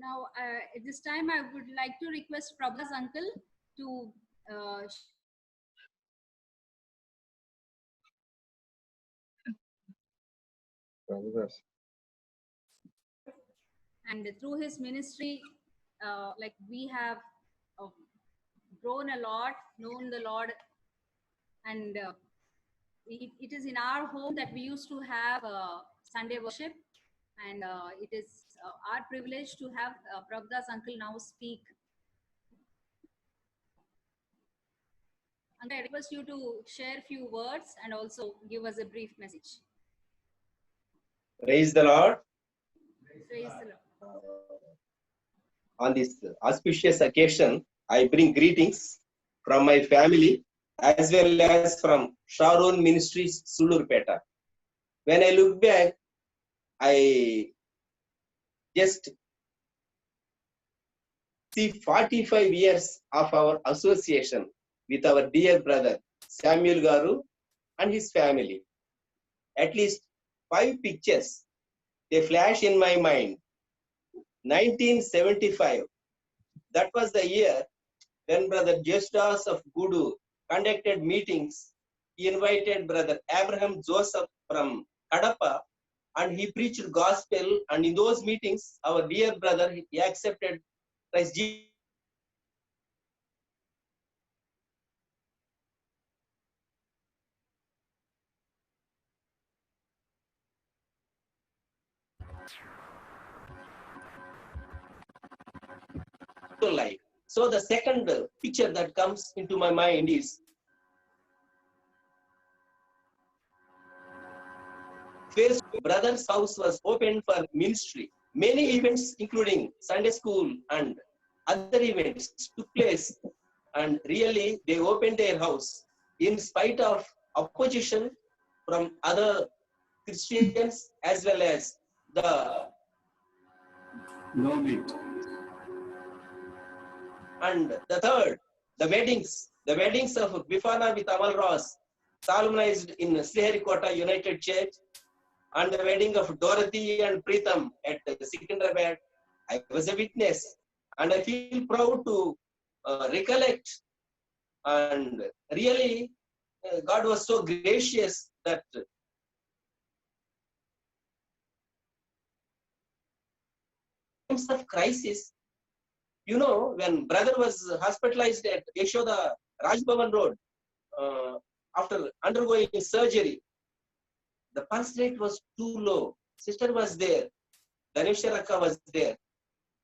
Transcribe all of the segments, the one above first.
Now, at this time, I would like to request Prabha's uncle to and through his ministry, like we have uh, grown a lot, known the Lord, and it is in our home that we used to have Sunday worship, and it is our privilege to have Prabhu's uncle now speak. And I request you to share a few words and also give us a brief message. Praise the Lord. Praise the Lord. On this auspicious occasion, I bring greetings from my family as well as from Sharon Ministries, Sulurpeta. When I look back, I just see 45 years of our association with our dear brother Samuel Garu and his family. At least 5 pictures, they flash in my mind. 1975, that was the year when Brother Justas of Gudu conducted meetings. He invited Brother Abraham Joseph from Kadapa and he preached gospel, and in those meetings, our dear brother, he accepted Christ Jesus. Life. So the second picture that comes into my mind is first brother's house was opened for ministry. Many events, including Sunday school and other events, took place, and really they opened their house in spite of opposition from other Christians as well as the government. And the third, the weddings of Bifana with Amal Ross, solemnized in Sriharikota United Church, and the wedding of Dorothy and Pritham at Secunderabad. I was a witness, and I feel proud to recollect. And really, God was so gracious that times of crisis, you know, when brother was hospitalized at Yashoda Rajbhavan Road after undergoing surgery, the pulse rate was too low. Sister was there, Dhanushya Rakka was there,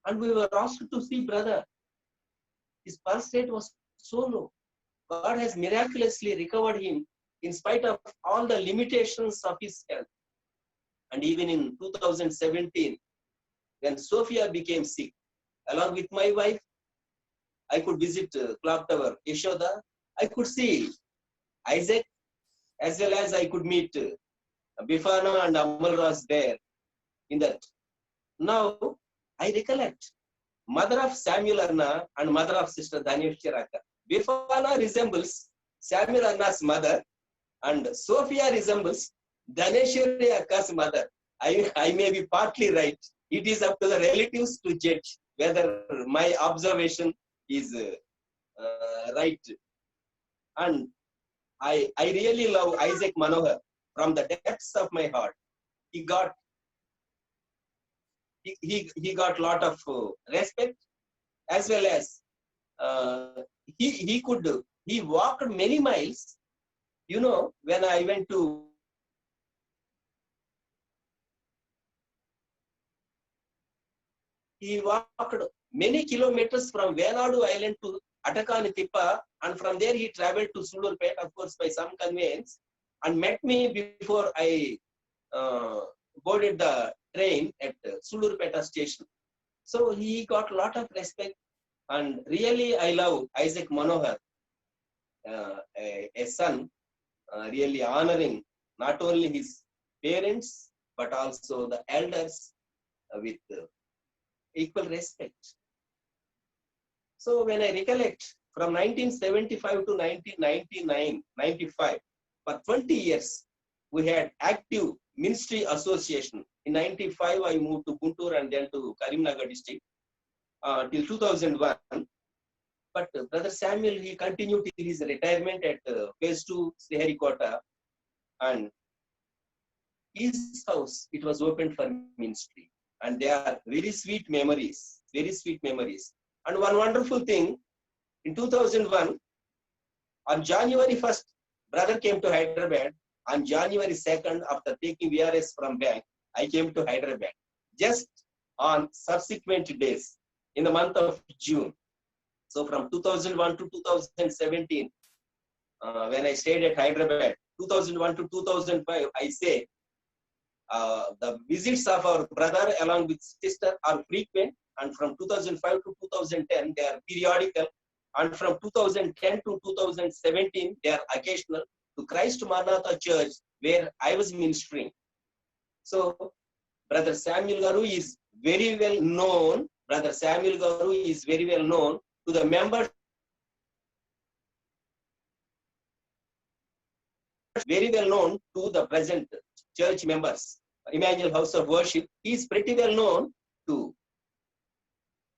and we were asked to see brother. His pulse rate was so low. God has miraculously recovered him in spite of all the limitations of his health. And even in 2017, when Sophia became sick, along with my wife, I could visit Clock Tower, Yashoda. I could see Isaac, as well as I could meet Bifana and Amal Ras there in that. Now, I recollect mother of Samuel Anna and mother of Sister Dhanushya Rakka. Bifana resembles Samuel Anna's mother, and Sophia resembles Dhaneshwari Akka's mother. I may be partly right. It is up to the relatives to judge whether my observation is right. And I really love Isaac Manohar from the depths of my heart. He got lot of respect, as well as he walked many miles. You know, when I went to he walked many kilometers from Venadu Island to Atakanitippa, and from there he traveled to Sulurpet, of course, by some conveyance, and met me before I boarded the train at Sulurpeta station. So he got a lot of respect, and really I love Isaac Manohar, a son, really honoring not only his parents, but also the elders with equal respect. So when I recollect from 1975 to 1995, for 20 years, we had active ministry association. In 95, I moved to Guntur and then to Karimnagar district. till 2001. But Brother Samuel, he continued till his retirement at Phase 2 Sriharikota, and his house, it was opened for ministry. And they are very sweet memories, very sweet memories. And one wonderful thing, in 2001, on January 1st, brother came to Hyderabad. On January 2nd, after taking VRS from bank, I came to Hyderabad. Just on subsequent days, in the month of June. So from 2001 to 2017, when I stayed at Hyderabad, 2001 to 2005, I say, the visits of our brother along with sister are frequent, and from 2005 to 2010, they are periodical, and from 2010 to 2017, they are occasional to Christ Maranatha Church, where I was ministering. So, Brother Samuel Garu is very well known. Brother Samuel Garu is very well known to the members, very well known to the present church members. Emmanuel House of Worship, he is pretty well known to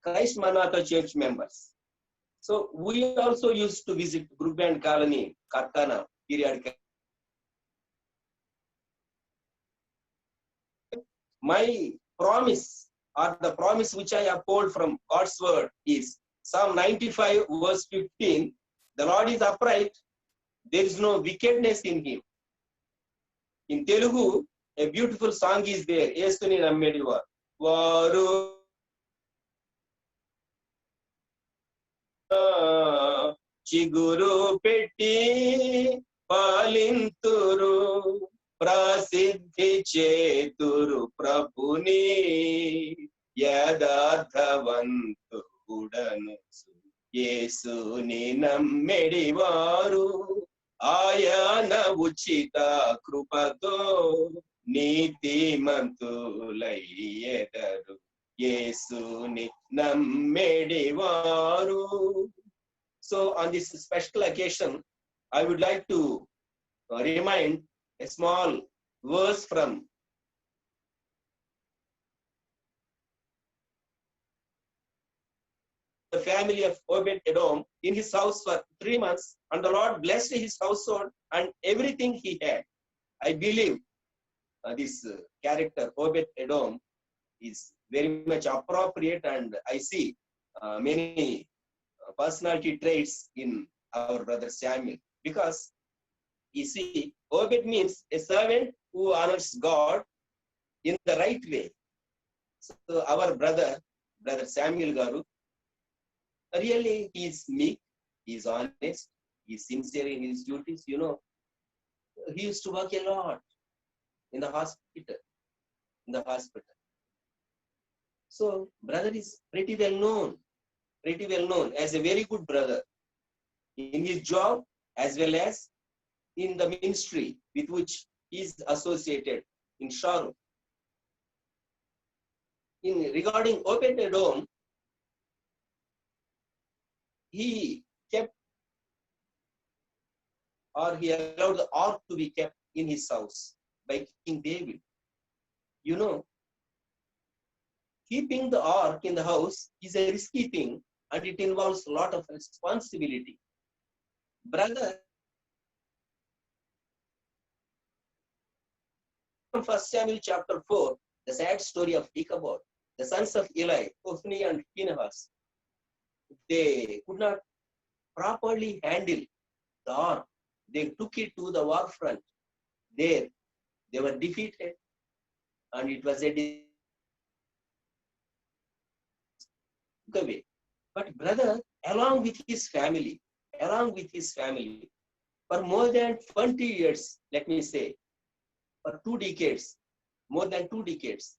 Christ Maranatha Church members. So we also used to visit Brookband Colony, Karkana, periodically. My promise, or the promise which I uphold from God's word, is Psalm 95 verse 15. The Lord is upright, there is no wickedness in him. In Telugu, a beautiful song is there. Yesuni Nammediva. Varu Chiguru Petti Palinturu Prasiddhi Cheturu Prabhuni Yadadhavantu Udanu Yesuni Nammedivaru Ayana Uchita Krupato Nitimantulayyedaru Yesuni Nammedivaru. So on this special occasion, I would like to remind a small verse from the family of Obed Edom in his house for 3 months, and the Lord blessed his household and everything he had. I believe this character, Obed Edom, is very much appropriate, and I see many personality traits in our brother Samuel, because you see, Obed means a servant who honors God in the right way. So our brother Samuel Garu, really he is meek, he is honest, he is sincere in his duties. You know, he used to work a lot in the hospital. So brother is pretty well known as a very good brother in his job as well as in the ministry with which he is associated in Sharon. Regarding Obed Edom, he kept, or he allowed the ark to be kept in his house by King David. You know, keeping the ark in the house is a risky thing, and it involves a lot of responsibility. Brother, from 1 Samuel chapter 4, the sad story of Ichabod, the sons of Eli, Hophni and Phinehas, they could not properly handle the ark. They took it to the war front. There, they were defeated, and it was a away. But brother, along with his family, for more than 20 years, let me say, for 2 decades, more than 2 decades,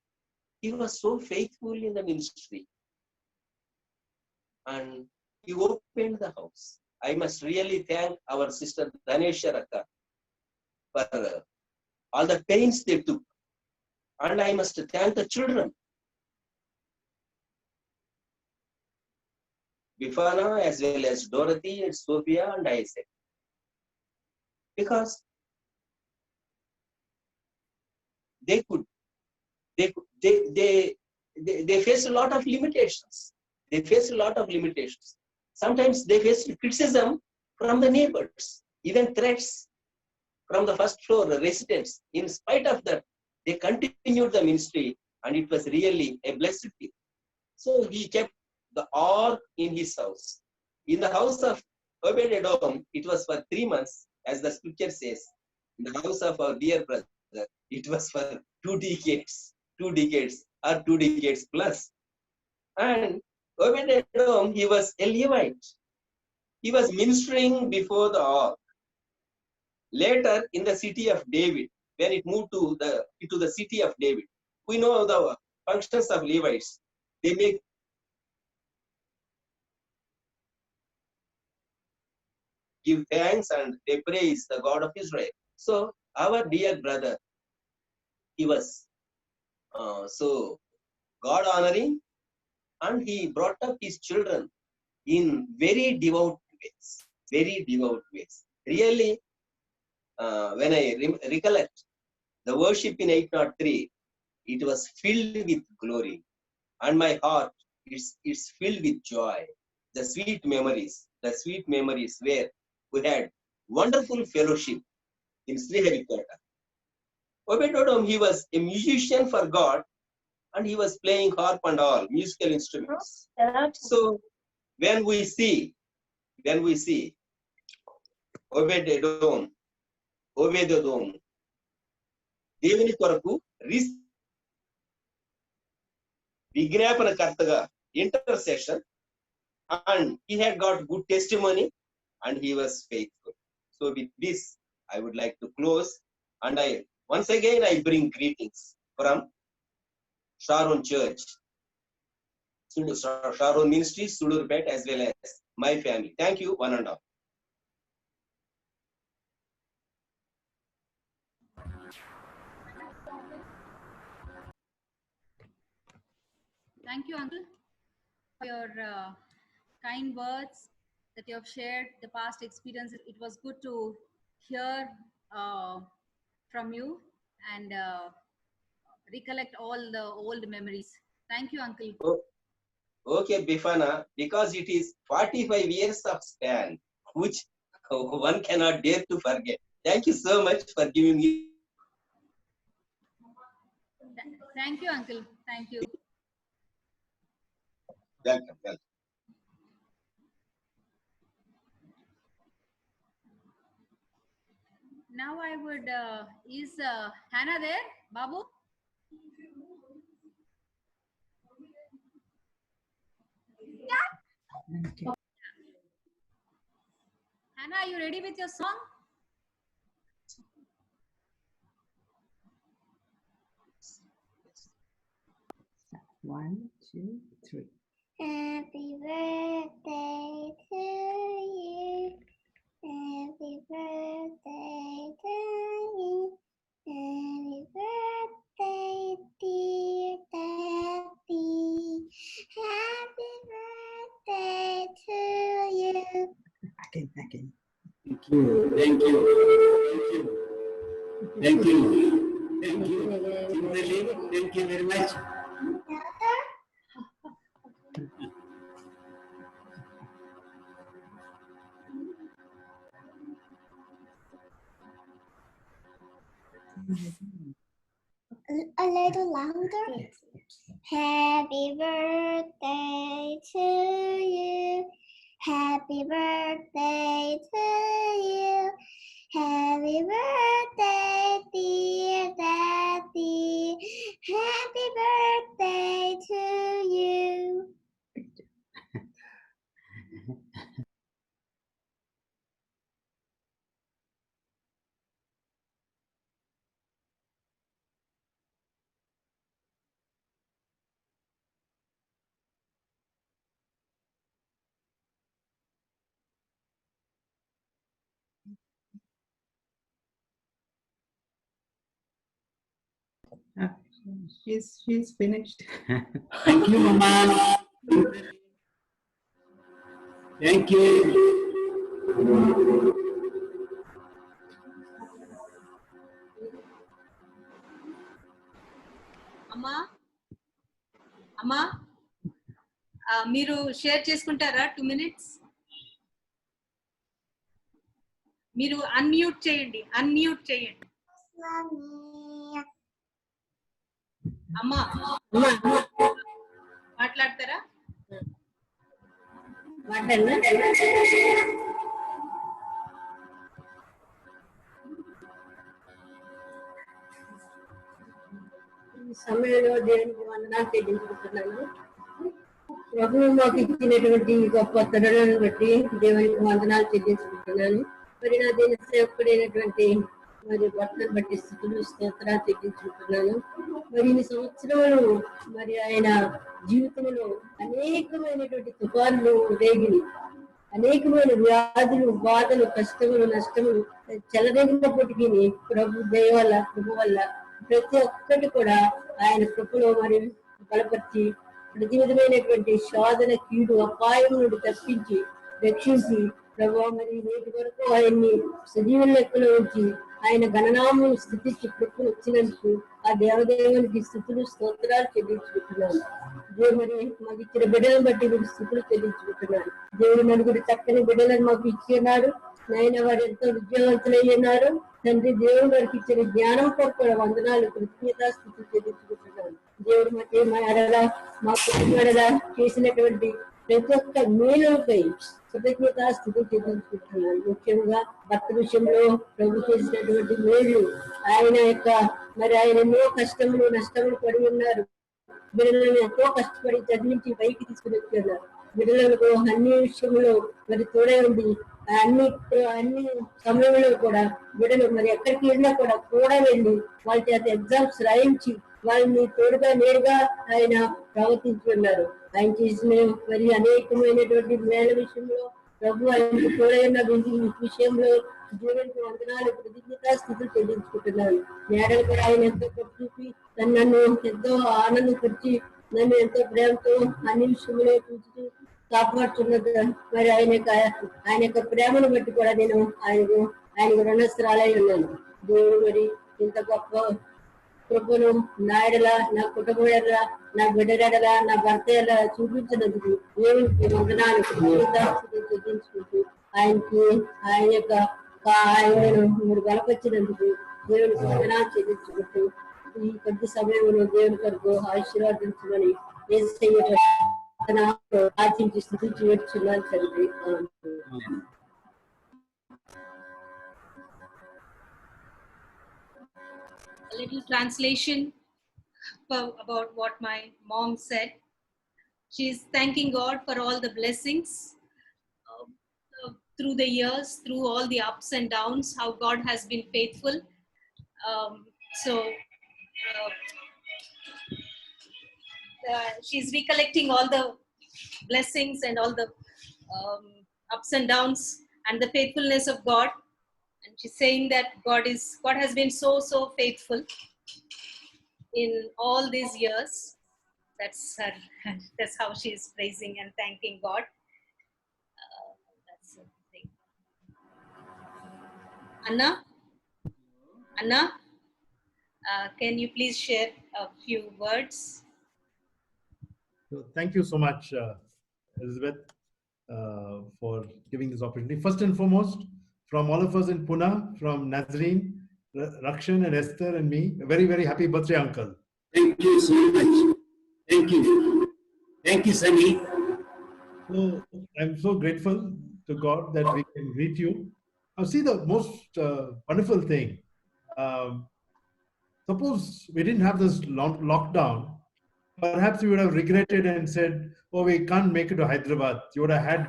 he was so faithful in the ministry. And he opened the house. I must really thank our sister Dhanesha Rakka for all the pains they took. And I must thank the children, Bifana as well as Dorothy and Sophia and Isaac. Because they faced a lot of limitations. They faced a lot of limitations. Sometimes they faced criticism from the neighbors, even threats from the first floor residents. In spite of that, they continued the ministry, and it was really a blessed thing. So he kept the ark in his house. In the house of Obed-Edom, it was for 3 months, as the scripture says. In the house of our dear brother, it was for 2 decades, 2 decades or 2 decades plus. And Obed-Edom, he was a Levite. He was ministering before the ark. Later, in the city of David, when it moved to the city of David, we know the functions of Levites. They make give thanks and they praise the God of Israel. So our dear brother, he was so God honoring, and he brought up his children in very devout ways. Very devout ways. Really, when I recollect the worship in 803, it was filled with glory, and my heart it's filled with joy. The sweet memories where we had wonderful fellowship in Sriharikota. Obed-Edom, he was a musician for God, and he was playing harp and all musical instruments. So when we see Obed-Edom, దేవుని కొరకు విజ్ఞాపనకర్తగా intercession, and he had got good testimony, and he was faithful. So with this, I would like to close, and once again I bring greetings from Sharon Church, Sharon Ministries, Sulurpet, as well as my family. Thank you, one and all. Thank you, Uncle, for your kind words that you have shared, the past experiences. It was good to hear from you and recollect all the old memories. Thank you, Uncle. Okay, Bifana, because it is 45 years of span, which one cannot dare to forget. Thank you so much for giving me. Thank you, Uncle. Thank you. Welcome. Now I would, is Hannah there, Babu? Okay. Hannah, are you ready with your song? One, two, three. Happy birthday to you. Happy birthday to you. Happy birthday, dear Daddy. Happy birthday to you. Again. Thank you. Kimberly, thank you very much. A little louder. Yes. Happy birthday to you. Happy birthday to you. Happy birthday, dear Daddy. Happy birthday to you. She's finished. Thank you, Mama. Thank you. Amma? మీరు share చేసుకుంటారా 2 minutes? మీరు unmute చేయండి. అమ్మా మాట్లాడతారా? ఈ సమయంలో దేవునికి వందనాలు చెల్లించుకుంటున్నాను. ప్రభువు మాకు ఇచ్చినటువంటి గొప్ప తరుణాన్ని బట్టి దేవునికి వందనాలు చెల్లించుకుంటున్నాను. మరి నా దీని సేవకుడైనటువంటి మరి భర్తను బట్టి స్థితులు స్తోత్రాలు చెల్లించుకుంటున్నాను. మరి ఈ సంవత్సరంలో మరి ఆయన జీవితంలో అనేకమైనటువంటి తుఫాన్లు రేగిని, అనేకమైన వ్యాధులు, బాధలు, కష్టములు, నష్టములు చెలరేగినప్పటికీ ప్రభు దయ వల్ల, కృప వల్ల ప్రతి ఒక్కటి కూడా ఆయన కృపలో మరి బలపరిచి ప్రతి విధమైనటువంటి శోధన, కీడు, అపాయం నుండి తప్పించి రక్షించి ప్రభు మరి నేటి వరకు ఆయన్ని సజీవ లెక్కలో ఉంచి ఆయన గణనామం స్థితికి కృపను వచ్చినందుకు ఆ దేవదేవునికి స్థుతులు స్తోత్రాలు చెల్లించుకుంటున్నాను. దేవుడు మరి మాకు ఇచ్చిన బిడ్డలను బట్టి మీరు స్థుతులు చెల్లించుకుంటున్నాను. దేవుడు నలుగురు చక్కని బిడ్డలను మాకు ఇచ్చి ఉన్నాడు. నాయన వారు ఎంతో విద్యావంతులై ఉన్నారు. తండ్రి దేవుడు వారికి ఇచ్చిన జ్ఞానం కొరకు వందనాలు, కృతజ్ఞతా స్థితులు చెల్లించుకుంటున్నాను. దేవుడు మా ఎడల, మా కుటుంబం ఎడల చేసినటువంటి ప్రతి ఒక్క మేలుపై కృతజ్ఞతా స్థితులు చెల్లించుకుంటున్నాను. ముఖ్యంగా భర్త విషయంలో ప్రభు చేసినటువంటి మేలు, ఆయన యొక్క మరి ఆయన ఎన్నో కష్టములు, నష్టములు పడి ఉన్నారు. బిడ్డలను ఎంతో కష్టపడి చదివించి పైకి తీసుకుని వచ్చున్నారు. బిడ్డలకు అన్ని విషయంలో మరి తోడే ఉంది. అన్ని సమయంలో కూడా బిడ్డలు మరి ఎక్కడికి వెళ్ళినా కూడా వెళ్ళి వాళ్ళ చేత ఎగ్జామ్స్ రాయించి వాళ్ళని తోడుగా నేరుగా ఆయన ప్రవర్తించున్నారు. ఆయన చేసిన మరి అనేకమైనటువంటి మేళ విషయంలో ప్రభు ఆయనకు తోడైన విషయంలో దేవునికి వందనాలు, కృతజ్ఞతా స్థితులు చెల్లించుకుంటున్నాను. మేడలు కూడా ఆయన ఎంతో చూపి నన్ను ఎంతో ఆనందపరిచి నన్ను ఎంతో ప్రేమతో అన్ని విషయంలో చూసి కాపాడుతున్నది. మరి ఆయన యొక్క ప్రేమను బట్టి కూడా నేను ఆయనకు రుణస్థరాలై ఉన్నాను. దేవుడు మరి ఇంత గొప్ప కృపను నా ఎడల, నా కుటుంబం ఎడల, నా బిడ్డ ఎడల, నా భర్త ఎడల చూపించినందుకు దేవునికి వందనాలు, చెల్లించుకుంటూ ఆయన యొక్క ఆయనను మీరు బలపరిచినందుకు దేవునికి వందనాలు చెల్లించుకుంటూ ఈ కొద్ది సమయంలో దేవుని కొరకు ఆశీర్వాదించమని ఆశించి స్థితించి వచ్చున్నాను తండ్రి. A little translation about what my mom said. She's thanking God for all the blessings through the years, through all the ups and downs, how God has been faithful. She's recollecting all the blessings and all the ups and downs and the faithfulness of God. And she's saying that God has been so faithful in all these years. That's how she is praising and thanking God. That's the thing. Anna, can you please share a few words? So thank you so much, Elizabeth, for giving this opportunity. First and foremost, from all of us in Pune, from Nazreen, Rakshan and Esther and me, a very, very happy birthday, uncle. Thank you so much. Thank you. Thank you, Sunny. So I'm so grateful to God that we can greet you. Now see the most wonderful thing. Suppose we didn't have this lockdown, perhaps you would have regretted and said, oh, we can't make it to Hyderabad. You would have had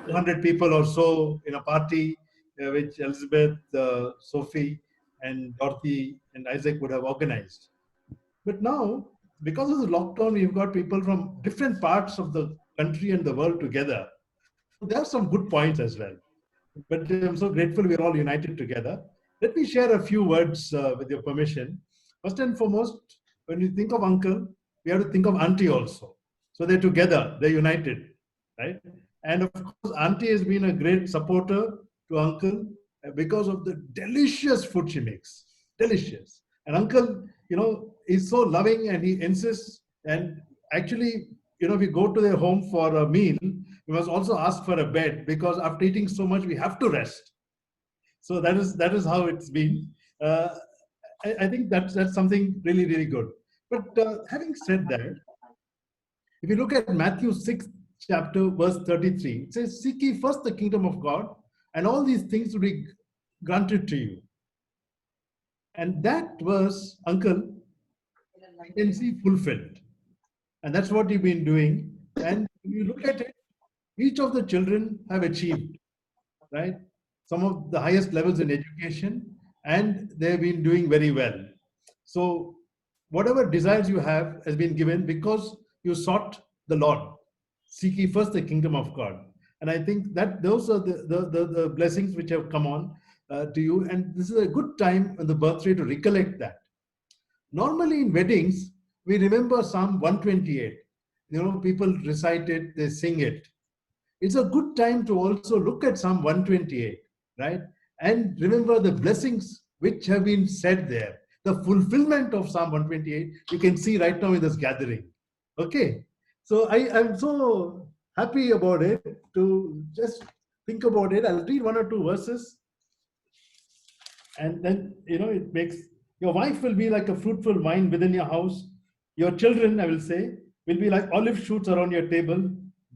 200 people or so in a party which Elizabeth, Sophie and Dorothy and Isaac would have organized. But now, because of the lockdown, we've got people from different parts of the country and the world together. There are some good points as well. But I'm so grateful we're all united together. Let me share a few words with your permission. First and foremost, when you think of uncle, we have to think of auntie also. So they're together, they're united, right? And of course, auntie has been a great supporter to uncle because of the delicious food she makes. Delicious. And uncle, is so loving and he insists. And actually, if we go to their home for a meal, we must also ask for a bed, because after eating so much, we have to rest. So that is how it's been. Uh, I think that's something really, really good. But having said that, if you look at Matthew 6th chapter, verse 33, it says, "Seek ye first the kingdom of God, and all these things will be granted to you." And that verse, Uncle, I can see fulfilled. And that's what you've been doing. And if you look at it, each of the children have achieved, right? Some of the highest levels in education, and they've been doing very well. So whatever desires you have has been given because you sought the Lord. Seek ye first the kingdom of God. And I think that those are the blessings which have come on to you. And this is a good time on the birthday to recollect that. Normally in weddings, we remember Psalm 128. People recite it, they sing it. It's a good time to also look at Psalm 128, right? And remember the blessings which have been said there. The fulfillment of Psalm 128, you can see right now in this gathering. Okay. So I'm so happy about it to just think about it. I'll read one or two verses. And then, it makes, your wife will be like a fruitful vine within your house. Your children, I will say, will be like olive shoots around your table.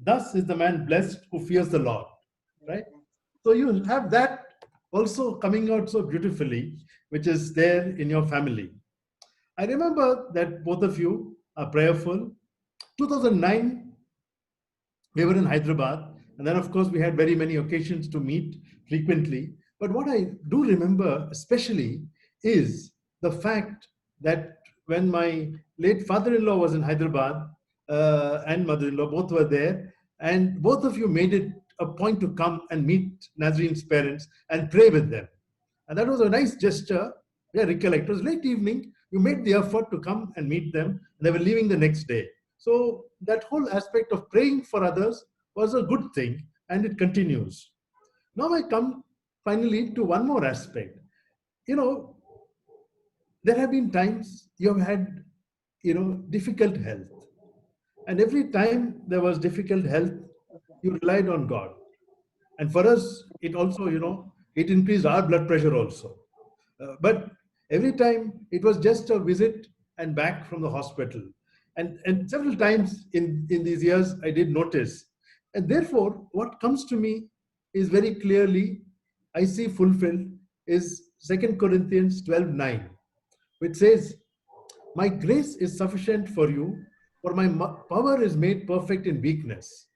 Thus is the man blessed who fears the Lord, right? So you have that also coming out so beautifully, which is there in your family. I remember that both of you are prayerful. 2009, we were in Hyderabad, and then of course we had very many occasions to meet frequently. But what I do remember especially is the fact that when my late father-in-law was in Hyderabad, and mother-in-law, both were there, and both of you made it a point to come and meet Nazreen's parents and pray with them. And that was a nice gesture. Yeah, recollect. It was late evening. You made the effort to come and meet them. And they were leaving the next day. So that whole aspect of praying for others was a good thing, and it continues. Now I come finally to one more aspect. There have been times you have had, difficult health. And every time there was difficult health, you relied on God. And for us, it also, it increased our blood pressure also. But every time it was just a visit and back from the hospital. And several times in these years, I did notice. And therefore, what comes to me is very clearly, I see fulfilled, is 2 Corinthians 12:9, which says, "My grace is sufficient for you, for my power is made perfect in weakness."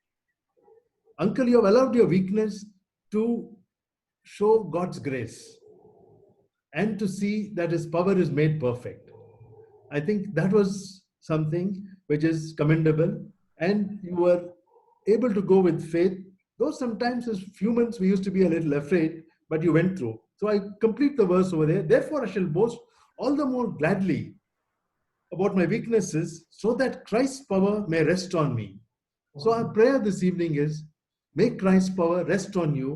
Uncle, you have allowed your weakness to show God's grace and to see that His power is made perfect. I think that was something which is commendable, and you were able to go with faith, though sometimes as humans we used to be a little afraid, but you went through. So I complete the verse over there. "Therefore I shall boast all the more gladly about my weaknesses, so that Christ's power may rest on me." So our prayer this evening is, may Christ's power rest on you,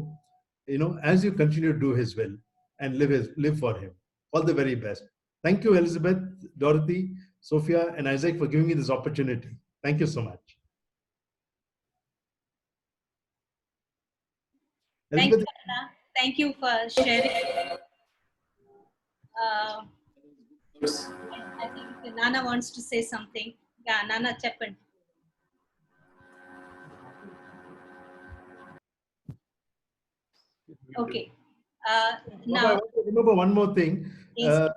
as you continue to do His will and live for Him. All the very best. Thank you, Elizabeth, Dorothy, Sophia, and Isaac, for giving me this opportunity. Thank you so much. Thank you, Elizabeth, Anna. Thank you for sharing. I think Nana wants to say something. Yeah, Nana Chappan. Okay. Baba, I Now, want to remember one more thing. Yes.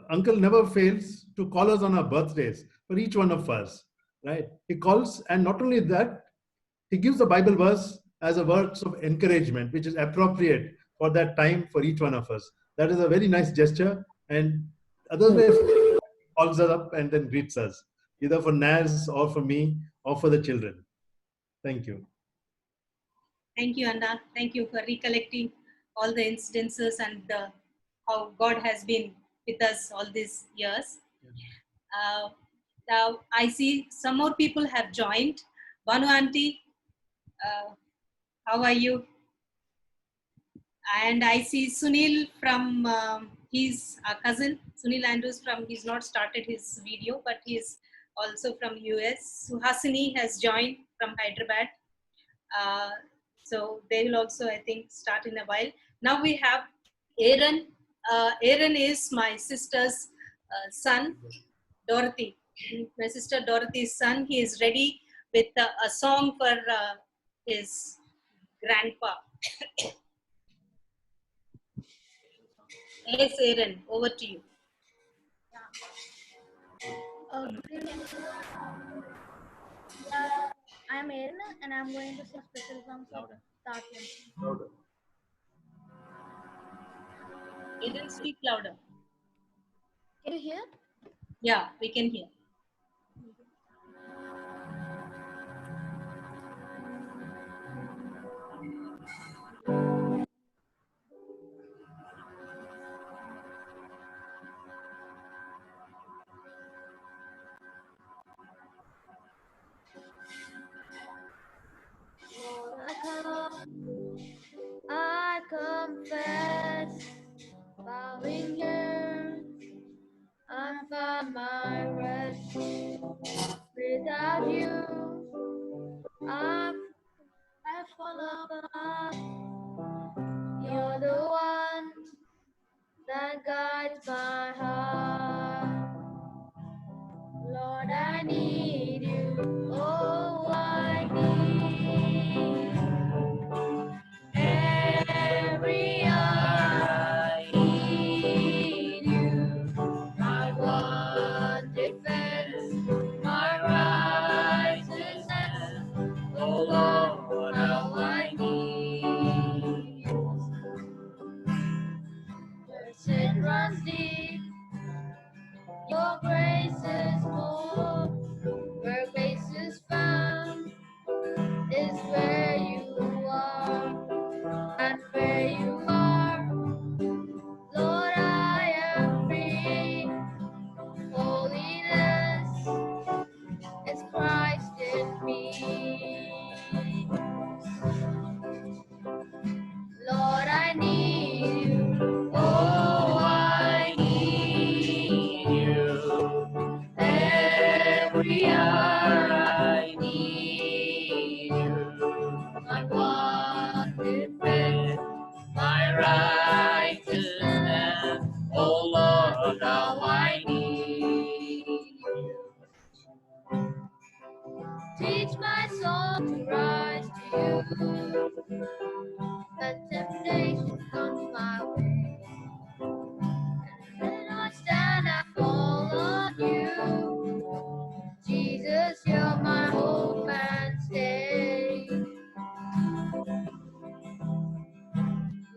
Uncle never fails to call us on our birthdays for each one of us, right? He calls, and not only that, he gives the Bible verse as a words of encouragement, which is appropriate for that time for each one of us. That is a very nice gesture, and otherwise he calls us up and then greets us, either for Naz or for me or for the children. Thank you. thank you, Anna. Thank you for recollecting all the incidences and how God has been with us all these years. Now I see some more people have joined. Banu Auntie, how are you? And I see Sunil from his cousin, Sunil Andrews he's not started his video, but he's also from US. Suhasini has joined from Hyderabad. So they will also, I think, start in a while. Now we have Aaron. Aaron is my sister's son, Dorothy. My sister Dorothy's son. He is ready with a song for his grandpa. Yes, Aaron, over to you. I'm Aaron and I'm going to sing special song for Tatyan. Aaron, speak louder. Can you hear? Yeah, we can hear. I confess, bowing here, I found my rest. Without you, I fall apart. You're the one that guides my heart. Lord, I need you. Oh, I need every hour. I need you. My one defense, my righteousness. Oh Lord, how I need you. Where sin runs deep, your grace is more. Where grace is found is where you are. And where you are, Lord, I am free. Holiness is Christ in me. Lord, I need you. Oh, I need you. Every hour I need you. My one defense, my righteousness. Oh Lord, how I need you. Teach my soul to rise to you. When temptation comes my way, and when I stand, I fall on you. Jesus, you're my hope and stay.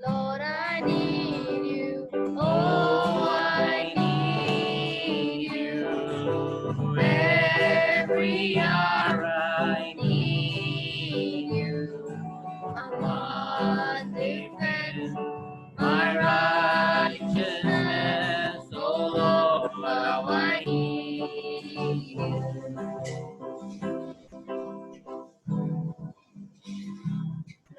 Lord, I need you. Oh, I need you. Every hour I need you. My one defense, my righteousness. Oh Lord, how I need you.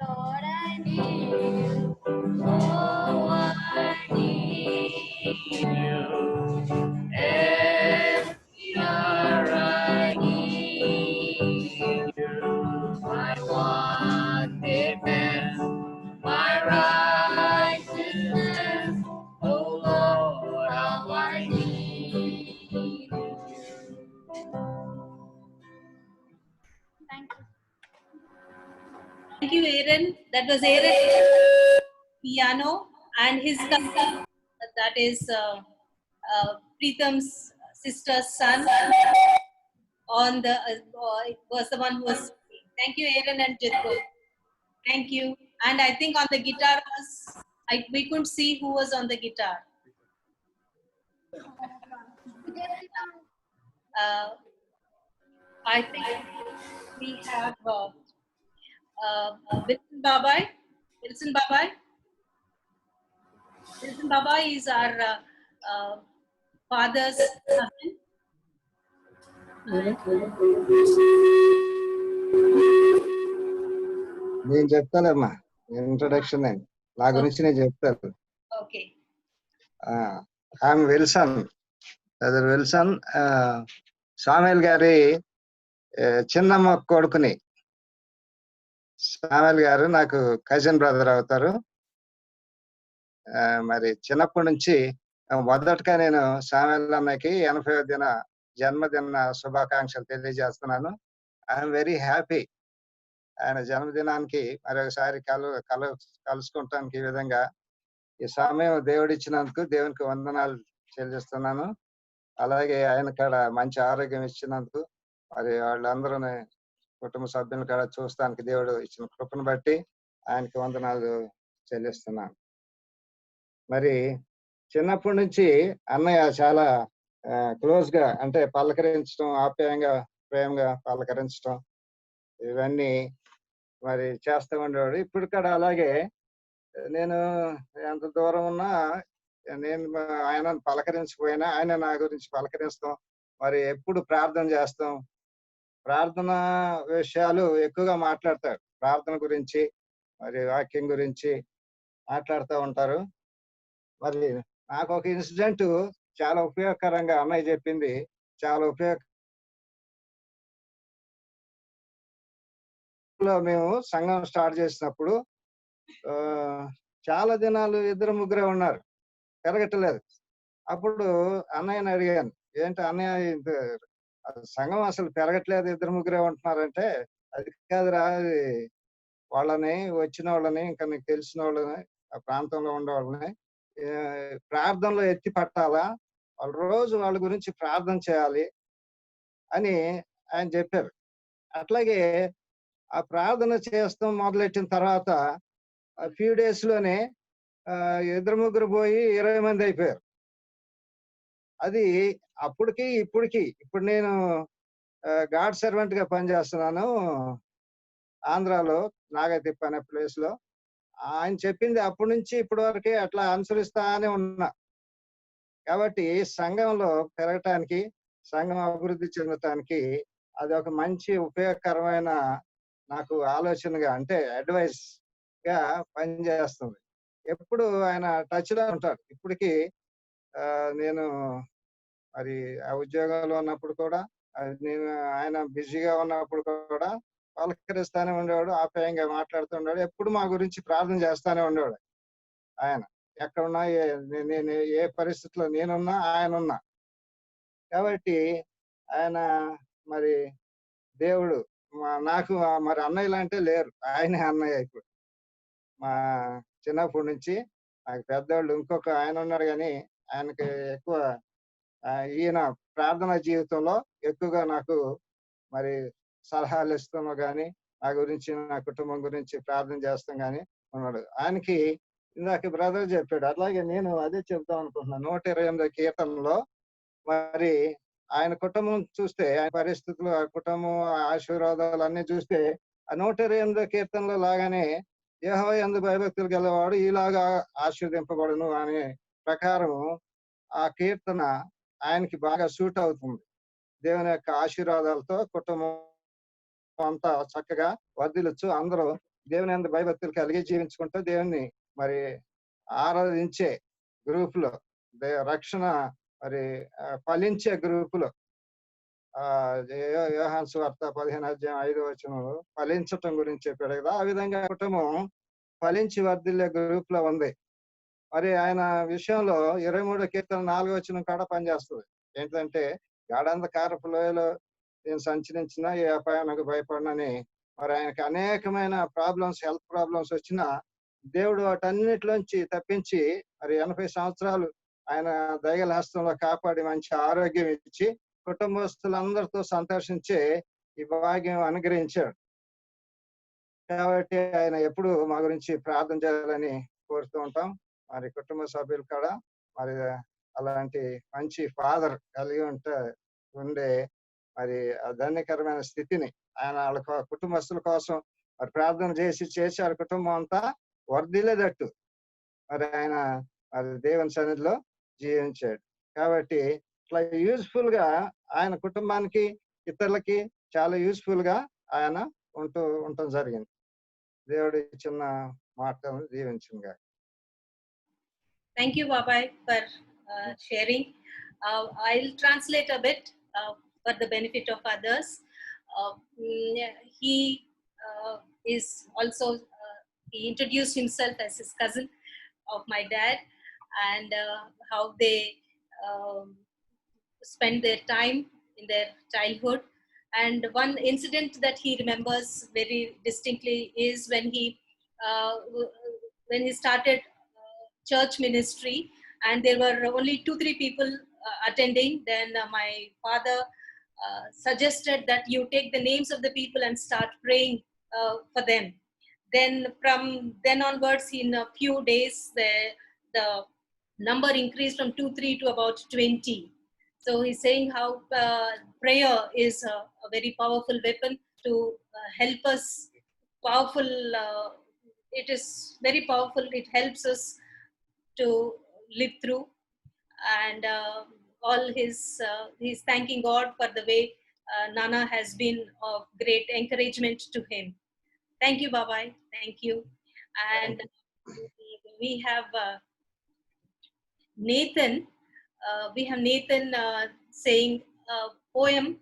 Lord, I need you. Oh, I need you. Every hour I need you. My one defense, my righteousness. Oh Lord, how I need you. Thank you. Thank you, Aaron. That was Aaron piano, and his cousin, that is Preetham's sister's son, on the was the one who was singing. Thank you, Aaron and Jitko. Thank you. And I think on the guitar was, we couldn't see who was on the guitar. I think we have Wilson Babai. Wilson Babai. Wilson Babai is our father's cousin. నేను చెప్తానమ్మా introduction నా గురించి నేను చెప్తాను. సామెల్ గారి చిన్నమ్మ కొడుకుని. సామెల్ గారు నాకు కజిన్ బ్రదర్ అవుతారు. మరి చిన్నప్పటి నుంచి మొదటగా నేను సామెల్ అన్నకి 80వ జన్మదిన శుభాకాంక్షలు తెలియజేస్తున్నాను. I'm very happy. ఆయన జన్మదినానికి మరొకసారి కలుసుకుంటానికి ఈ విధంగా ఈ సమయం దేవుడిచ్చినందుకు దేవునికి వందనాలు చెల్లిస్తున్నాను. అలాగే ఆయన కాడ మంచి ఆరోగ్యం ఇచ్చినందుకు మరి వాళ్ళందరూ కుటుంబ సభ్యులు కాడ చూస్తానికి దేవుడు ఇచ్చిన కృపను బట్టి ఆయనకి వందనాలు చెల్లిస్తున్నాను. మరి చిన్నప్పటి నుంచి అన్నయ్య చాలా క్లోజ్ గా, అంటే పలకరించడం, ఆప్యాయంగా ప్రేమగా పలకరించడం ఇవన్నీ మరి చేస్తూ ఉండేవాడు. ఇప్పుడు కూడా అలాగే నేను ఎంత దూరం ఉన్నా నేను ఆయన పలకరించకపోయినా ఆయన నా గురించి పలకరిస్తాం. మరి ఎప్పుడు ప్రార్థన చేస్తాం. ప్రార్థన విషయాలు ఎక్కువగా మాట్లాడతారు. ప్రార్థన గురించి మరి వాక్యం గురించి మాట్లాడుతూ ఉంటారు. మరి నాకు ఒక ఇన్సిడెంట్ చాలా ఉపయోగకరంగా అన్నయ్య చెప్పింది. చాలా మేము సంఘం స్టార్ట్ చేసినప్పుడు చాలా దినాలు 2-3 ఉన్నారు, పెరగట్లేదు. అప్పుడు అన్నయ్యని అడిగాను, ఏంటి అన్నయ్య సంఘం అసలు పెరగట్లేదు, 2-3 ఉంటున్నారంటే, అది కాదురా, వాళ్ళని వచ్చిన వాళ్ళని ఇంకా నీకు తెలిసిన వాళ్ళని ఆ ప్రాంతంలో ఉండే వాళ్ళని ప్రార్థనలో ఎత్తి పట్టాలా, వాళ్ళ గురించి ప్రార్థన చేయాలి అని ఆయన చెప్పారు. అట్లాగే ఆ ప్రార్థన చేస్తాం మొదలెట్టిన తర్వాత ఫ్యూ డేస్ లోనే 2-3 పోయి 20 మంది అయిపోయారు. అది అప్పటికి ఇప్పటికి. ఇప్పుడు నేను గాడ్ సర్వెంట్ గా పనిచేస్తున్నాను ఆంధ్రాలో, నాగతిప్ప అనే ప్లేస్ లో. ఆయన చెప్పింది అప్పటి నుంచి ఇప్పటి వరకే అట్లా అనుసరిస్తానే ఉన్నా. కాబట్టి సంఘంలో పెరగటానికి, సంఘం అభివృద్ధి చెందటానికి అది ఒక మంచి ఉపయోగకరమైన నాకు ఆలోచనగా, అంటే అడ్వైస్ గా పనిచేస్తుంది. ఎప్పుడు ఆయన టచ్ లో ఉంటాడు. ఇప్పటికీ నేను మరి ఆ ఉద్యోగంలో ఉన్నప్పుడు కూడా, నేను ఆయన బిజీగా ఉన్నప్పుడు కూడా పలకరిస్తానే ఉండేవాడు, ఆప్యాయంగా మాట్లాడుతూ ఉండేవాడు. ఎప్పుడు మా గురించి ప్రార్థన చేస్తానే ఉండేవాడు. ఆయన ఎక్కడున్నా, నేను ఏ పరిస్థితిలో నేనున్నా ఆయన ఉన్నా. కాబట్టి ఆయన మరి దేవుడు నాకు మరి అన్నయ్యలు అంటే లేరు, ఆయనే అన్నయ్య. ఇప్పుడు మా చిన్నప్పటి నుంచి నాకు పెద్దవాళ్ళు ఇంకొక ఆయన ఉన్నాడు, కానీ ఆయనకి ఎక్కువ ఈయన ప్రార్థనా జీవితంలో ఎక్కువగా నాకు మరి సలహాలు ఇస్తాము కానీ, నా గురించి నా కుటుంబం గురించి ప్రార్థన చేస్తాం కానీ ఉన్నాడు. ఆయనకి ఇందాక బ్రదర్ చెప్పాడు, అట్లాగే నేను అదే చెప్తాం అనుకుంటున్నాను. 128వ కీర్తనలో మరి ఆయన కుటుంబం చూస్తే, ఆయన పరిస్థితులు, ఆ కుటుంబం ఆశీర్వాదాలు అన్ని చూస్తే, ఆ 128వ కీర్తనలో లాగానే యెహోవా యందు భయభక్తులు గలవాడు ఈలాగా ఆశీర్వదింపబడును అనే ప్రకారం ఆ కీర్తన ఆయనకి బాగా సూట్ అవుతుంది. దేవుని యొక్క ఆశీర్వాదాలతో కుటుంబం అంతా చక్కగా వర్ధిల్లొచ్చు. అందరూ దేవుని యందు భయభక్తులు కలిగి జీవించుకుంటూ దేవుని మరి ఆరాధించే గ్రూప్ లో, రక్షణ మరి ఫలించే గ్రూప్ లో, యోహాను సువార్త 15:5 ఫలించటం గురించి చెప్పాడు కదా. ఆ విధంగా కుటుంబం ఫలించి వర్ధిల్లే గ్రూప్ లో ఉంది. మరి ఆయన విషయంలో 23వ కీర్తన 4వ వచనం కాడ పనిచేస్తుంది. ఏంటంటే, గాఢంధకారపు లోయలో నేను సంచరించిన ఏ అపాయానికి భయపడనని. మరి ఆయనకి అనేకమైన ప్రాబ్లమ్స్, హెల్త్ ప్రాబ్లమ్స్ వచ్చినా దేవుడు వాటన్నిటిలోంచి తప్పించి మరి 80 సంవత్సరాలు ఆయన దయగల హస్తంలో కాపాడి మంచి ఆరోగ్యం ఇచ్చి కుటుంబస్తులందరితో సంతోషించే ఈ భాగ్యం అనుగ్రహించాడు. కాబట్టి ఆయన ఎప్పుడు మా గురించి ప్రార్థన చేయాలని కోరుతూ ఉంటాం. మరి కుటుంబ సభ్యులు కూడా మరి అలాంటి మంచి ఫాదర్ కలిగి ఉండే మరి ధన్యకరమైన స్థితిని ఆయన వాళ్ళ కుటుంబస్తుల కోసం మరి ప్రార్థన చేసి వాళ్ళ కుటుంబం అంతా వర్ధిల్లేటట్టు మరి ఆయన మరి దేవుని సన్నిధిలో జీవించాడు. కాబట్టి ఇట్లా యూజ్ఫుల్ గా ఆయన కుటుంబానికి, ఇతరులకి చాలా యూజ్ఫుల్ గా ఆయన ఉండటం జరిగింది. దేవుడి చిన్న మాటలను దీవించుగా. Thank you, Babai, for sharing. I'll translate a bit. for the benefit of others. He is also, he introduced himself as his cousin of my dad, and how they spend their time in their childhood. And one incident that he remembers very distinctly is when he started church ministry, and there were only 2-3 people attending. Then my father suggested that you take the names of the people and start praying for them. Then from then onwards, in a few days, the number increased from 2-3 to about 20. So he's saying how prayer is a very powerful weapon to help us. Powerful. It is very powerful. It helps us to live through, and all he's thanking God for the way Nana has been of great encouragement to him. Thank you, Babai. Thank you. And we have Nathan. We have Nathan saying a poem,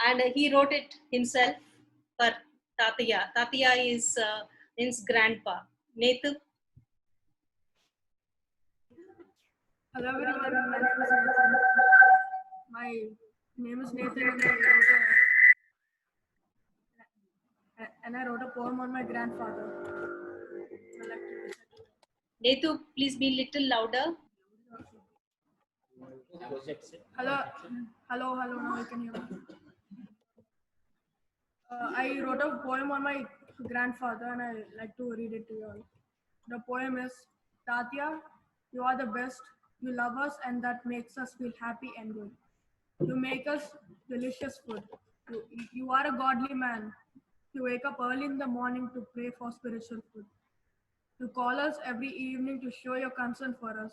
and he wrote it himself for Tatya. Tatya means grandpa. Nathan. Hello everyone, my name is Nathan and I wrote a poem on my grandfather. Nathan, please be little louder. Hello, now you can hear me. I wrote a poem on my grandfather and I like to read it to you all. The poem is, Tatya, you are the best. You love us and that makes us feel happy and good. You make us delicious food. You are a godly man. You wake up early in the morning to pray for spiritual food. You call us every evening to show your concern for us.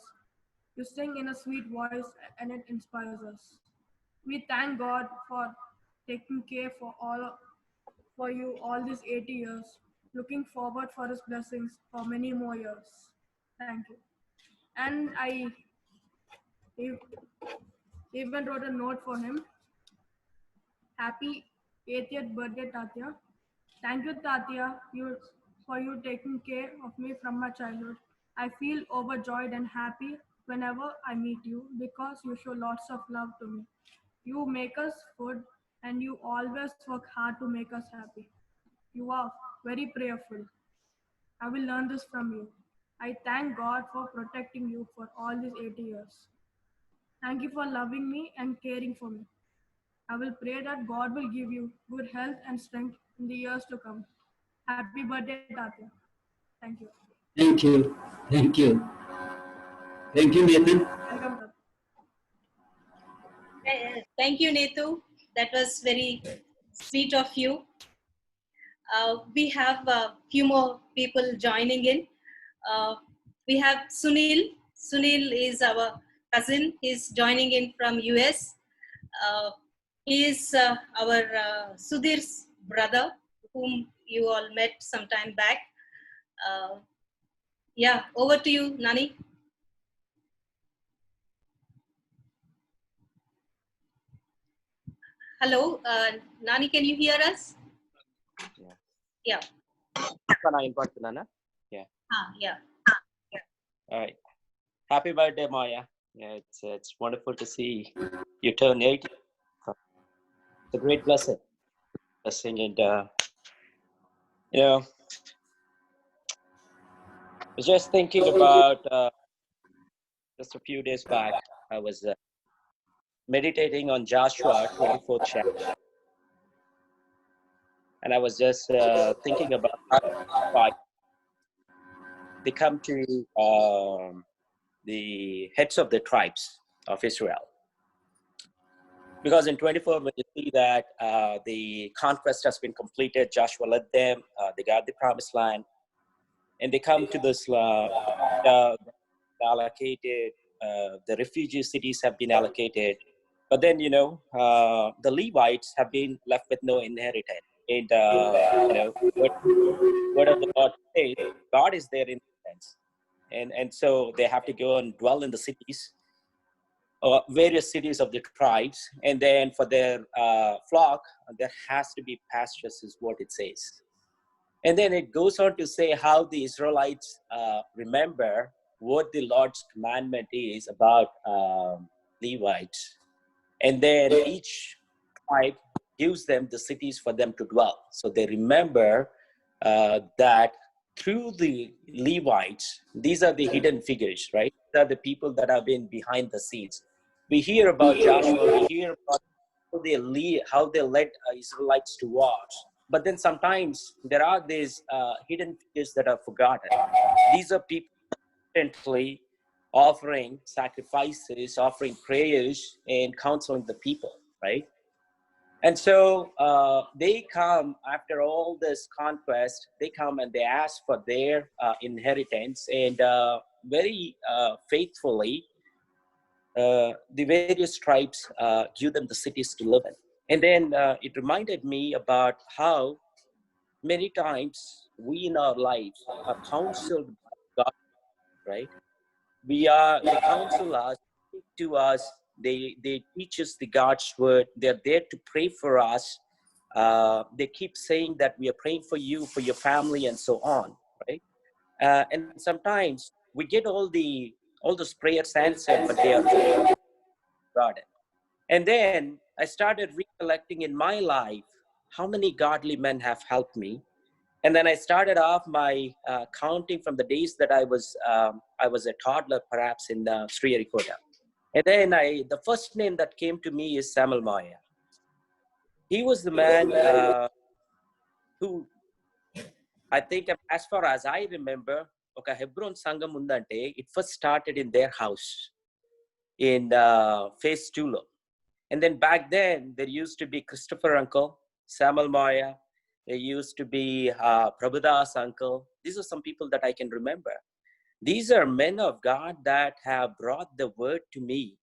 You sing in a sweet voice and it inspires us. We thank God for taking care for you all these 80 years. Looking forward for his blessings for many more years. Thank you. And I even wrote a note for him. Happy 80th birthday, Tatya. Thank you, Tatya, for you taking care of me from my childhood. I feel overjoyed and happy whenever I meet you because you show lots of love to me. You make us food and you always work hard to make us happy. You are very prayerful. I will learn this from you. I thank God for protecting you for all these 80 years. Thank you for loving me and caring for me. I will pray that God will give you good health and strength in the years to come. Happy birthday, Tatya. Thank you. Thank you. Thank you. Thank you, Nathan. Welcome, Tatya. Thank you, Netu. That was very sweet of you. We have a few more people joining in. We have Sunil. Sunil is our cousin. He's joining in from US. He is our Sudhir's brother, whom you all met some time back. Yeah, over to you, Nani. Hello, Nani, can you hear us? Yeah. Can I invite Nana? Yeah. Yeah. All right. Happy birthday, Maya. Yeah, it's wonderful to see you turn 80. It's a great blessing. And you know, I was just thinking about just a few days back. I was meditating on Joshua 24th chapter, and I was just thinking about how they come to the heads of the tribes of Israel. Because in 24, when you see that the conquest has been completed, Joshua led them, they got the promised land, and they come to this allocated, the refugee cities have been allocated. But then, you know, the Levites have been left with no inheritance. And, you know, whatever the Lord says, God is their inheritance. And so they have to go and dwell in the cities. various cities of the tribes, and then for their flock, there has to be pastures, is what it says. And then it goes on to say how the Israelites remember what the Lord's commandment is about Levites. And then each tribe gives them the cities for them to dwell. So they remember that through the Levites, these are the hidden figures, right? These are the people that have been behind the scenes. We hear about Joshua, we hear about how they led Israelites to wars. But then sometimes there are these hidden figures that are forgotten. These are people constantly offering sacrifices, offering prayers, and counseling the people, right? And so they come after all this conquest, they come and they ask for their inheritance, and very faithfully, the various tribes give them the cities to live in. And then it reminded me about how many times we in our lives are counseled by God, right? They counsel us, speak to us, they teach us the God's word, they're there to pray for us. They keep saying that we are praying for you, for your family, and so on, right? And sometimes we get all those prayers answered, but they are forgotten. And then I started recollecting in my life how many godly men have helped me. And then I started off my counting from the days that I was a toddler, perhaps in Sriharikota. And then the first name that came to me is Samuel Maya. He was the man who, I think, as far as I remember, okay, Hebron Sangam undante, it first started in their house in Phase Tulo. And then back then, there used to be Christopher uncle, Samuel Maya. There used to be Prabhudas uncle. These are some people that I can remember. These are men of God that have brought the word to me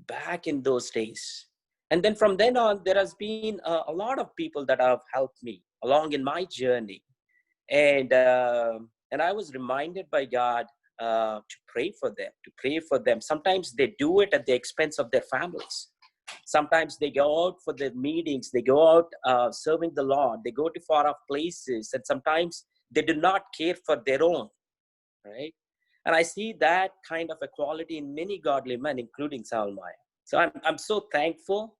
back in those days. And then from then on, there has been a lot of people that have helped me along in my journey. And I was reminded by God to pray for them. Sometimes they do it at the expense of their families. Sometimes they go out for their meetings, they go out serving the Lord, they go to far off places, and sometimes they do not care for their own, right? And I see that kind of a quality in many godly men, including Samuel Maya. So I'm so thankful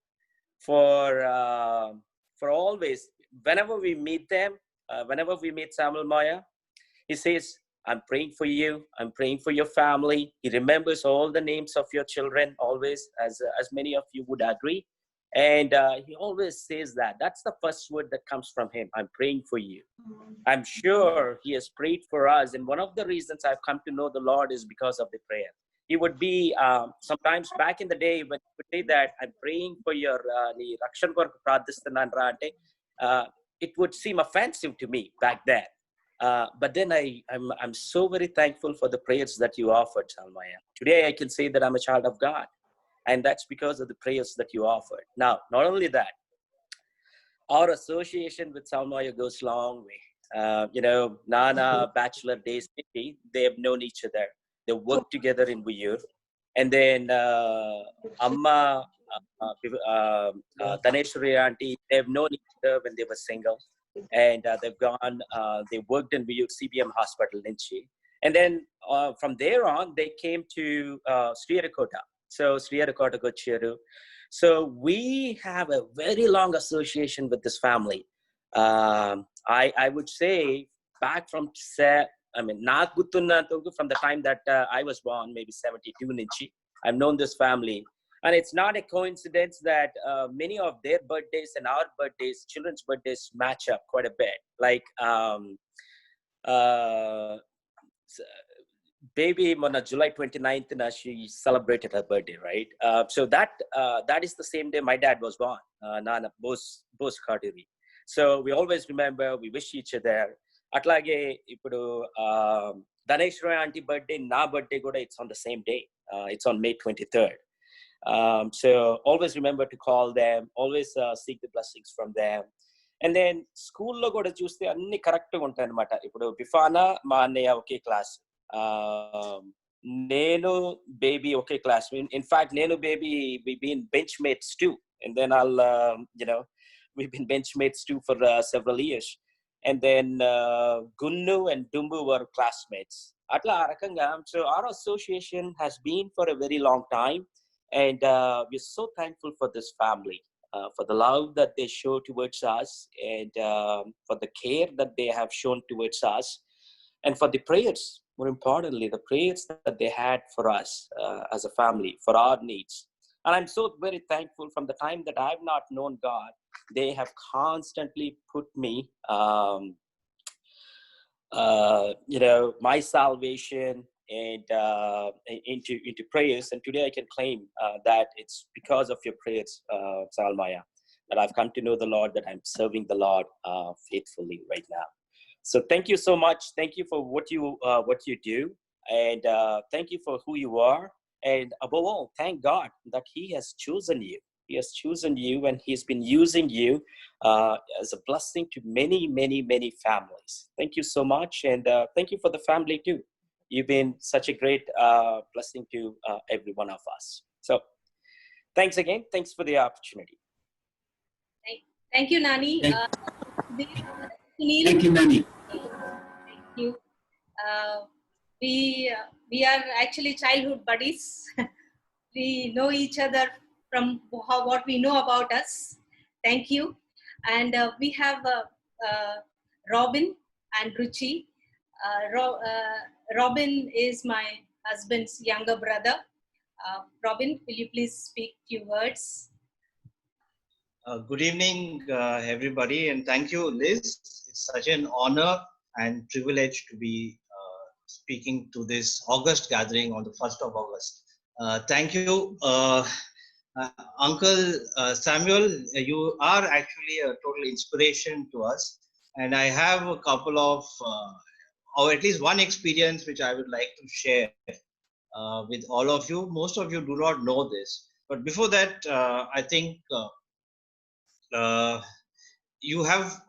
for always, whenever we meet them, whenever we meet Samuel Maya, he says, I'm praying for you. I'm praying for your family. He remembers all the names of your children, always, as many of you would agree. And he always says that. That's the first word that comes from him. I'm praying for you. I'm sure he has prayed for us. And one of the reasons I've come to know the Lord is because of the prayer. He would be, sometimes back in the day, when he would say that, I'm praying for your Rakshan Koraku Pradhisthanandra ante, it would seem offensive to me back then. But then I'm so very thankful for the prayers that you offered, Salmaya. Today I can say that I'm a child of God. And that's because of the prayers that you offered. Now, not only that, our association with Salmaya goes a long way. Nana, bachelor days, they have known each other. They worked together in Buyur. And then Amma, Daneshwari auntie, they have known each other when they were single. And they've gone, they worked in Buyur CBM Hospital, Ninchi. And then from there on, they came to Sriharikota. So Sriharikota Gochiru. So we have a very long association with this family. I would say back from the time that I was born, maybe 72 Ninchi. I've known this family. And it's not a coincidence that many of their birthdays and our birthdays, children's birthdays, match up quite a bit. Like baby on July 29th, she celebrated her birthday, right? So that is the same day my dad was born, Nana Bose Khadiri. So we always remember, we wish each other. Atlage ipudu Daneshwari auntie birthday, na birthday kuda, it's on the same day. It's on May 23rd. So always remember to call them, always seek the blessings from them. And then school lo kuda chuste anni correct ga untayi anamata. Ipudu Bifana ma annaya oke class, Nenu baby okay class. In fact, Nenu baby we've been benchmates too, and then we've been benchmates too for several years. And then Gunnu and Dumbu were classmates. Atla arakanga. So our association has been for a very long time, and we're so thankful for this family, for the love that they show towards us, and for the care that they have shown towards us, and for the prayers. More importantly, the prayers that they had for us as a family, for our needs. And I'm so very thankful. From the time that I've not known God, they have constantly put me, my salvation and into prayers. And today I can claim that it's because of your prayers, Salmaya, that I've come to know the Lord, that I'm serving the Lord faithfully right now. So thank you so much. Thank you for what you do, and thank you for who you are. And above all, thank God that He has chosen you. He has chosen you, and He's been using you as a blessing to many, many, many families. Thank you so much, and thank you for the family too. You've been such a great blessing to every one of us. So thanks again. Thanks for the opportunity. Thank you, Nani. Thank you, Nani. Thank you. We are actually childhood buddies. We know each other from what we know about us. Thank you. And we have Robin and Ruchi. Robin is my husband's younger brother. Robin, will you please speak a few words? Good evening, everybody, and thank you, Liz. It's such an honor and privilege to be speaking to this August gathering on the 1st of August. Thank you, Uncle Samuel. You are actually a total inspiration to us, and I have a couple of, or at least one experience which I would like to share with all of you. Most of you do not know this, but before that, I think you have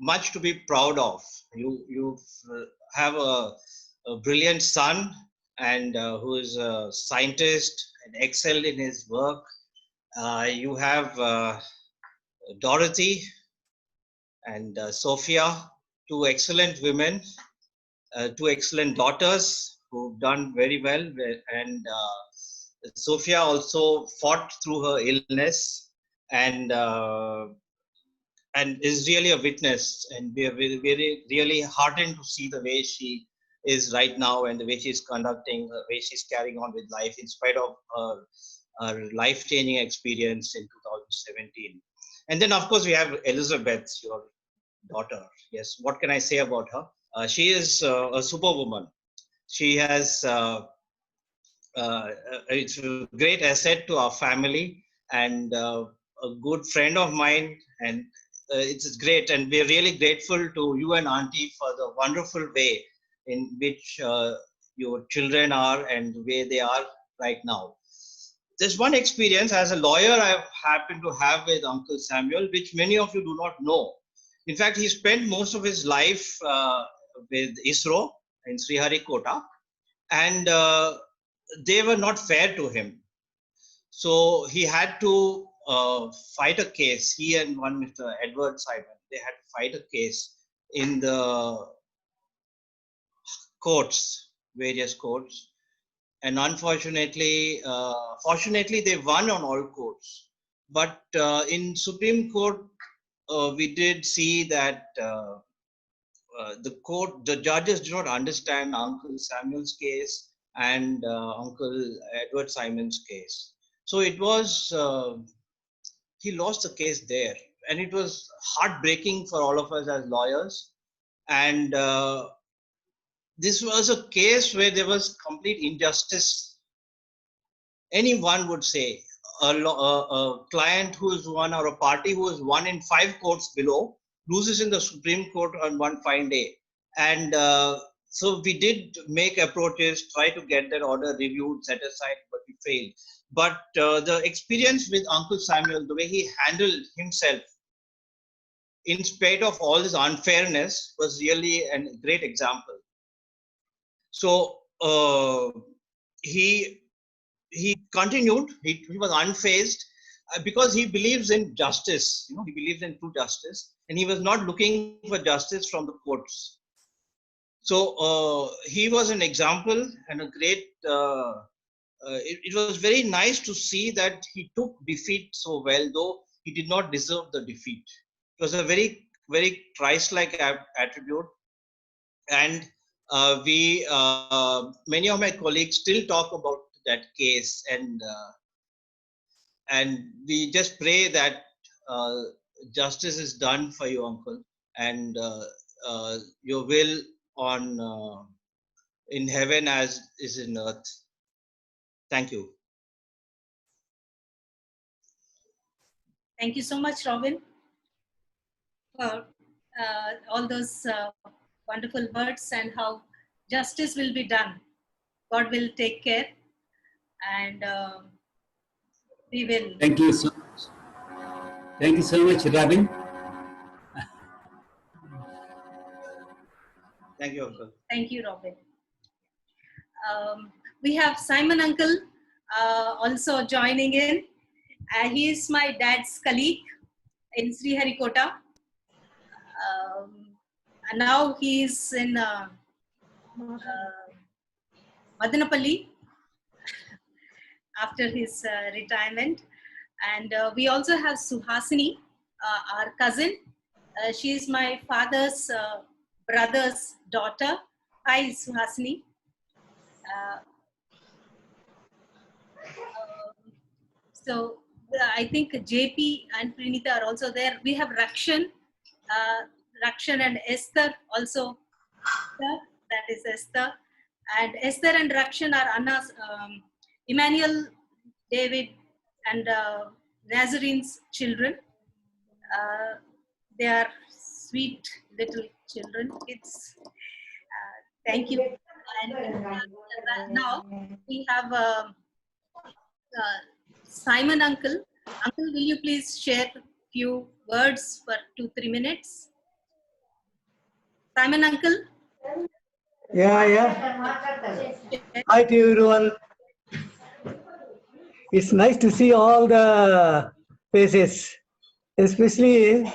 much to be proud of. You have a brilliant son, and who is a scientist and excelled in his work. You have Dorothy and Sophia, two excellent women, two excellent daughters who've done very well. And Sophia also fought through her illness, and is really a witness, and we are very really heartened to see the way she is right now, and the way she's conducting, the way she's carrying on with life in spite of her life-changing experience in 2017. And then of course we have Elizabeth, your daughter. Yes, what can I say about her? She is a superwoman. She has it's a great asset to our family, and a good friend of mine, and it's great, and we're really grateful to you and Auntie for the wonderful way in which your children are and the way they are right now. There's one experience as a lawyer I've happened to have with Uncle Samuel, which many of you do not know. In fact, he spent most of his life with ISRO in Sriharikota, and they were not fair to him. So he had to fight a case. He and one Mr. Edward Simon, they had to fight a case in the courts, various courts. And unfortunately, fortunately, they won on all courts. But in Supreme Court, we did see that the judges do not understand Uncle Samuel's case and Uncle Edward Simon's case. So it was, he lost the case there, and it was heartbreaking for all of us as lawyers. And this was a case where there was complete injustice. Anyone would say a client who is won, or a party who is won in 5 courts below, loses in the Supreme Court on one fine day. And so we did make approaches, try to get that order reviewed, set aside, but we failed. But the experience with Uncle Samuel, the way he handled himself in spite of all this unfairness, was really a great example. So he continued. He was unfazed because he believes in justice. You know, he believes in true justice, and he was not looking for justice from the courts. So he was an example and a great. It was very nice to see that he took defeat so well, though he did not deserve the defeat. It was a very, very Christ-like attribute, and many of my colleagues still talk about that case, and we just pray that justice is done for you, uncle, and your will on in heaven as is in earth. Thank you. Thank you so much, Robin, for all those wonderful words and how justice will be done. God will take care, and we will. Thank you so much. Thank you so much, Robin. Thank you, uncle. Thank you, Robin. We have Simon uncle also joining in. He is my dad's colleague in Sriharikota. And now he is in Madanapalli after his retirement. And we also have Suhasini, our cousin. She is my father's brother's daughter. Hi, Suhasini. So I think JP and Pranita are also there. We have Rakshan and Esther also. That is Esther. And Esther and Rakshan are Anna's, Emmanuel, David, and Nazarene's children. They are sweet little children. It's thank you. And now we have Simon uncle. Uncle, will you please share a few words for 2-3 minutes? Simon uncle. Yeah. Hi to everyone. It's nice to see all the faces, especially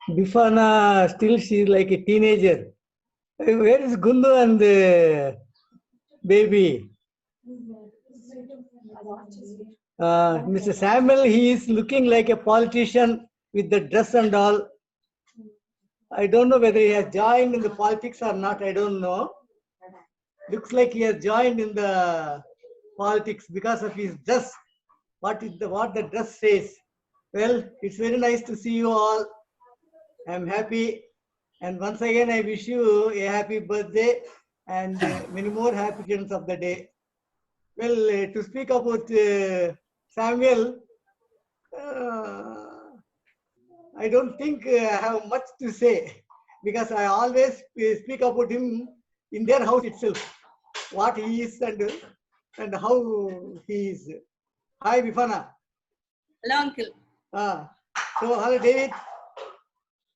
Bifana. Still, she's like a teenager. Where is Gundu and the baby? Mr. Samuel, he is looking like a politician with the dress and all. I don't know whether he has joined in the politics or not. I don't know. Looks like he has joined in the politics because of his dress. What the dress says. Well, it's very nice to see you all. I'm happy. And once again, I wish you a happy birthday and many more happy returns of the day. Well, to speak about Samuel, I don't think I have much to say because I always speak about him in their house itself, what he is and how he is. Hi, Bifana. Hello, uncle. So, hello, David.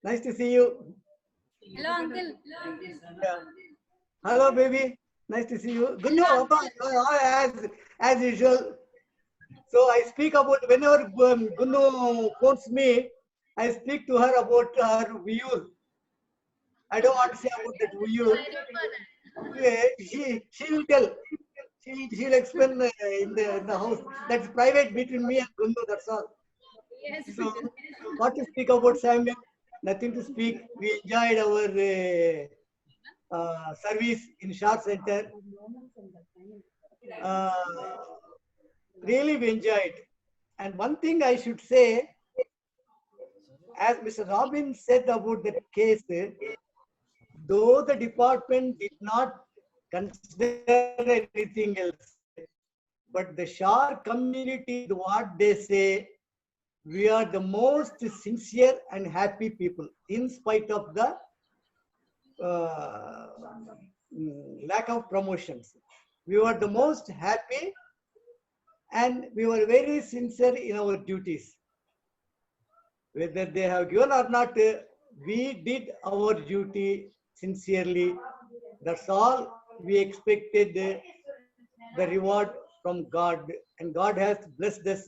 Nice to see you. Hello, uncle. Yeah. Hello, baby. Nice to see you. Good news, as usual. So I speak about whenever Gunnu phones me, I speak to her about her view. I don't want to say about that view. She will tell. She'll explain in the house. That's private between me and Gunnu. That's all. Yes. So what to speak about Samuel? Nothing to speak. We enjoyed our service in Shar Center. Really we enjoyed. And one thing I should say, as Mr. Robin said about the case, though the department did not consider anything else, but the Shar community, what they say, we are the most sincere and happy people in spite of the lack of promotions. We were the most happy and we were very sincere in our duties. Whether they have given or not, we did our duty sincerely. That's all. We expected the reward from God, and God has blessed us.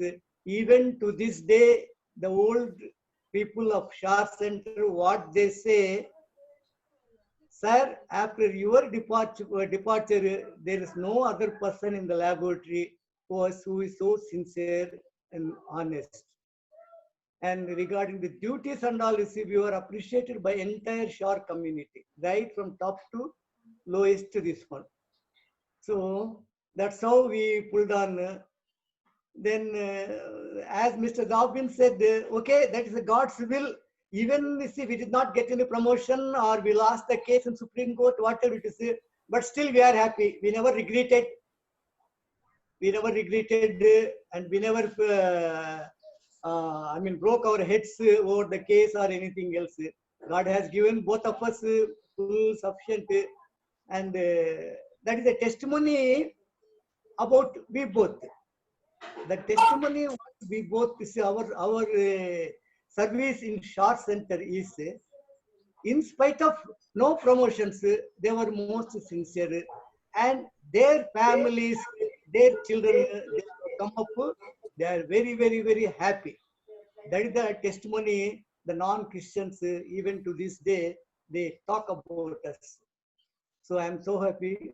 Even to this day, the old people of Shah Center, what they say, sir, after your departure, there is no other person in the laboratory who is so sincere and honest. And regarding the duties and all, we were appreciated by entire Shah community, right from top to lowest to this one. So that's how we pulled on. Then, as Mr. Dobbin said, okay, that is the God's will. Even if we did not get any promotion or we lost the case in Supreme Court, whatever it is, but still we are happy. We never regretted. We never regretted, and we never, broke our heads over the case or anything else. God has given both of us full sufficient, and that is a testimony about we both. The testimony we both see our service in Shah Center is, in spite of no promotions, they were most sincere, and their families, their children, they come up, they are very, very, very happy. That is the testimony. The non-Christians, even to this day, they talk about us. So I am so happy.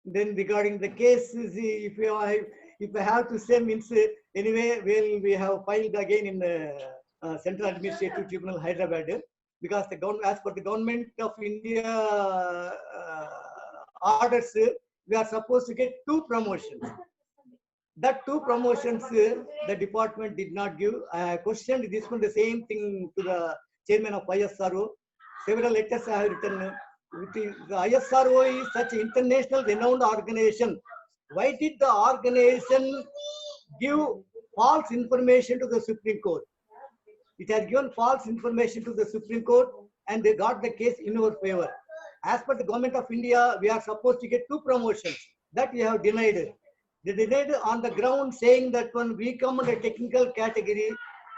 Then regarding the case, if I have to say, means anyway, we have filed again in the Central Administrative Tribunal, Hyderabad, because as per the Government of India orders, we are supposed to get 2 promotions. That 2 promotions the department did not give. I questioned this one, the same thing to the chairman of ISRO. Several letters I have written. The ISRO is such an international renowned organization. Why did the organization give false information to the Supreme Court? It has given false information to the Supreme Court, and they got the case in our favor. As per the Government of India, we are supposed to get 2 promotions. That we have denied. They denied on the ground saying that when we come under technical category,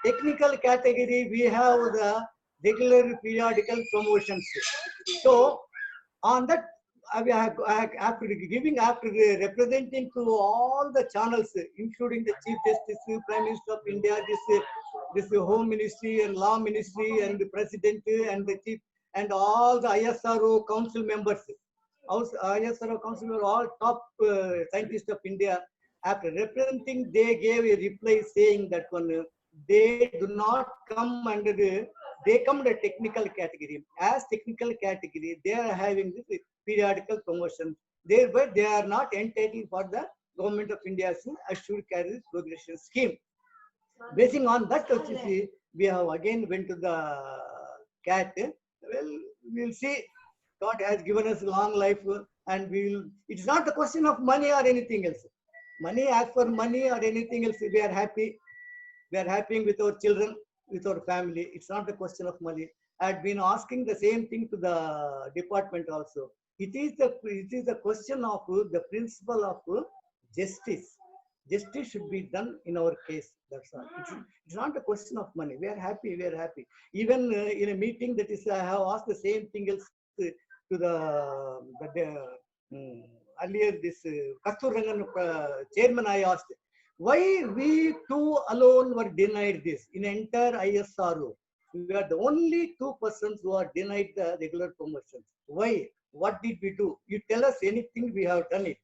we have the regular periodical promotions. So on that, after representing to all the channels, including the Chief Justice, Prime Minister of India, this Home Ministry and Law Ministry, and the President and the Chief, and all the ISRO Council members, ISRO Council members, all top scientists of India, after representing, they gave a reply saying that one, they do not come under they come under technical category. As technical category, they are having this periodical promotion. Thereby, they are not entitled for the Government of India's assured career progression scheme. Basing on that, we have again went to the CAT. Well, we'll see. God has given us long life, and it's not the question of money or anything else. Money, as for money or anything else, we are happy. We are happy with our children, with our family. It's not the question of money. I had been asking the same thing to the department also. It is the question of the principle of justice. Justice should be done in our case. That's all. It's not a question of money. We are happy. We are happy. Even in a meeting, that is, I have asked the same thing else to the earlier this Kasturangan chairman. I asked, why we 2 alone were denied this in entire ISRO? We are the only 2 persons who are denied the regular promotions. Why? What did we do? You tell us anything, we have done it.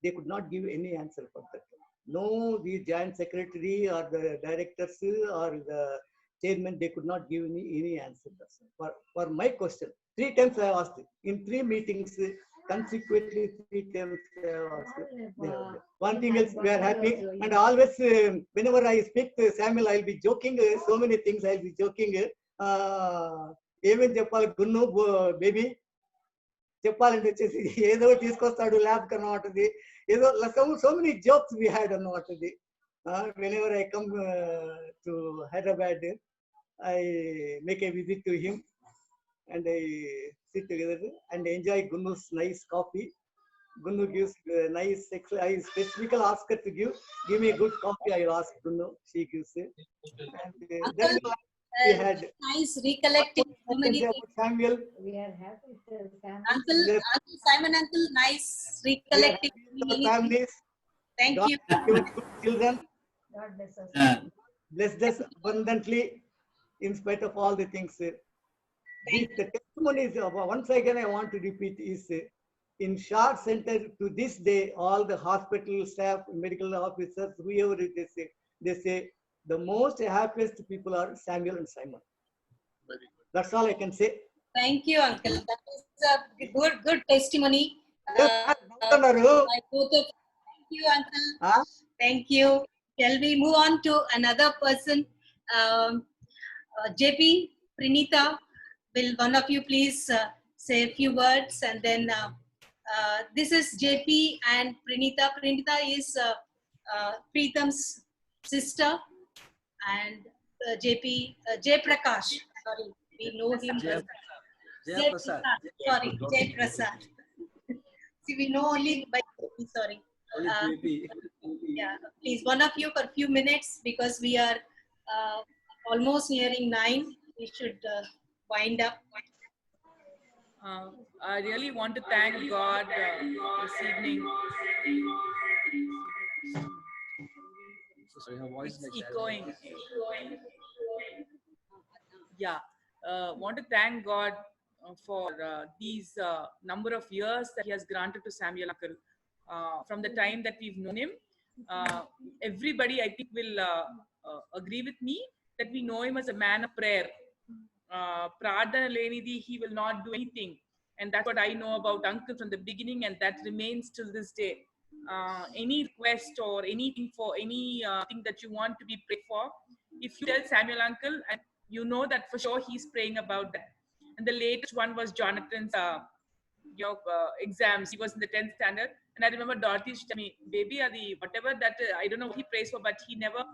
They could not give any answer for that. No, the joint secretary or the directors or the chairman, they could not give any answer for my question. 3 times I asked in 3 meetings. Consequently, 3 times I asked. One thing else, we are happy, and always whenever I speak to Samuel, I'll be joking. So many things I'll be joking. Even Japal Gunnu baby. చెప్పాలంటే వచ్చేసి ఏదో తీసుకొస్తాడు lab కన్నమాటది ఏదో so many jokes we had అన్నమాటది. Whenever I come to Hyderabad, I make a visit to him and I sit together and enjoy Gunnu's nice coffee. Gunnu gives nice, I specifically ask her to give me a good coffee. I ask Gunnu, she gives it. And then we had nice recollecting so many things. Samuel. We are happy, Uncle Simon, uncle, nice recollecting. Families. Thank God you. has given good children, God bless us. blessed us abundantly in spite of all the things. The testimonies, once again I want to repeat, is in short sentence, to this day, all the hospital staff, medical officers, whoever they say the most happiest people are Samuel and Simon. That's all I can say. Thank you, Uncle. That is a good testimony. Yes, By both of thank you, Uncle. Thank you. Shall we move on to another person? JP, Pranita, will one of you please say a few words, and then this is JP and Pranita. Pranita is Preetham's sister, and JP, Jay Prakash. Sorry, we know him. Jay Prasad. Sorry, Jay Prasad. See, we know only by JP, sorry. Yeah, please, one of you for a few minutes, because we are almost nearing 9. We should wind up. I really want to thank God this evening. Sorry, her voice It's like echoing. Yeah, want to thank God for these number of years that He has granted to Samuel Uncle. From the time that we've known him, everybody I think will agree with me that we know him as a man of prayer. Pradhana lenidi, he will not do anything, and that's what I know about Uncle from the beginning, and that remains till this day. Any request or anything for any thing that you want to be prayed for, if you tell Samuel Uncle, and you know that for sure he's praying about that. And the latest one was Jonathan's exams. He was in the 10th standard, and I remember Dorothy used to tell me, baby, whatever that I don't know what he prays for, but he never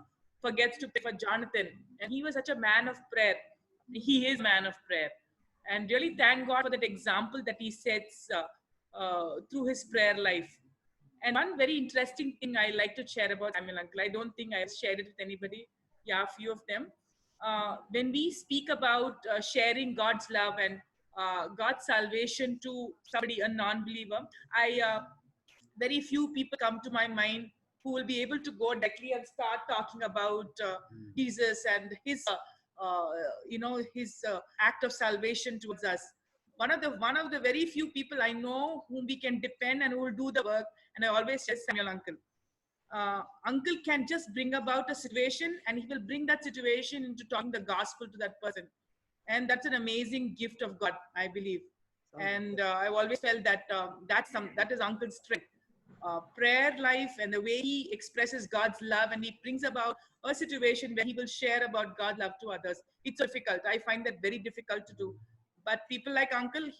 forgets to pray for Jonathan. And he was such a man of prayer. He is a man of prayer, and really thank God for that example that he sets through his prayer life. And one very interesting thing I like to share about Samuel Uncle, I don't think I've shared it with anybody. Yeah, a few of them. When we speak about sharing God's love and God's salvation to somebody, a non-believer, very few people come to my mind who will be able to go directly and start talking about Jesus and his, his act of salvation towards us. One of the very few people I know whom we can depend and who will do the work, and I always say Samuel Uncle. Uncle can just bring about a situation, and he will bring that situation into talking the gospel to that person, and that's an amazing gift of God, I believe. And I've always felt that that is Uncle's strength. Prayer life and the way he expresses God's love, and he brings about a situation where he will share about God's love to others. It's difficult. I find that very difficult to do. But people like Uncle,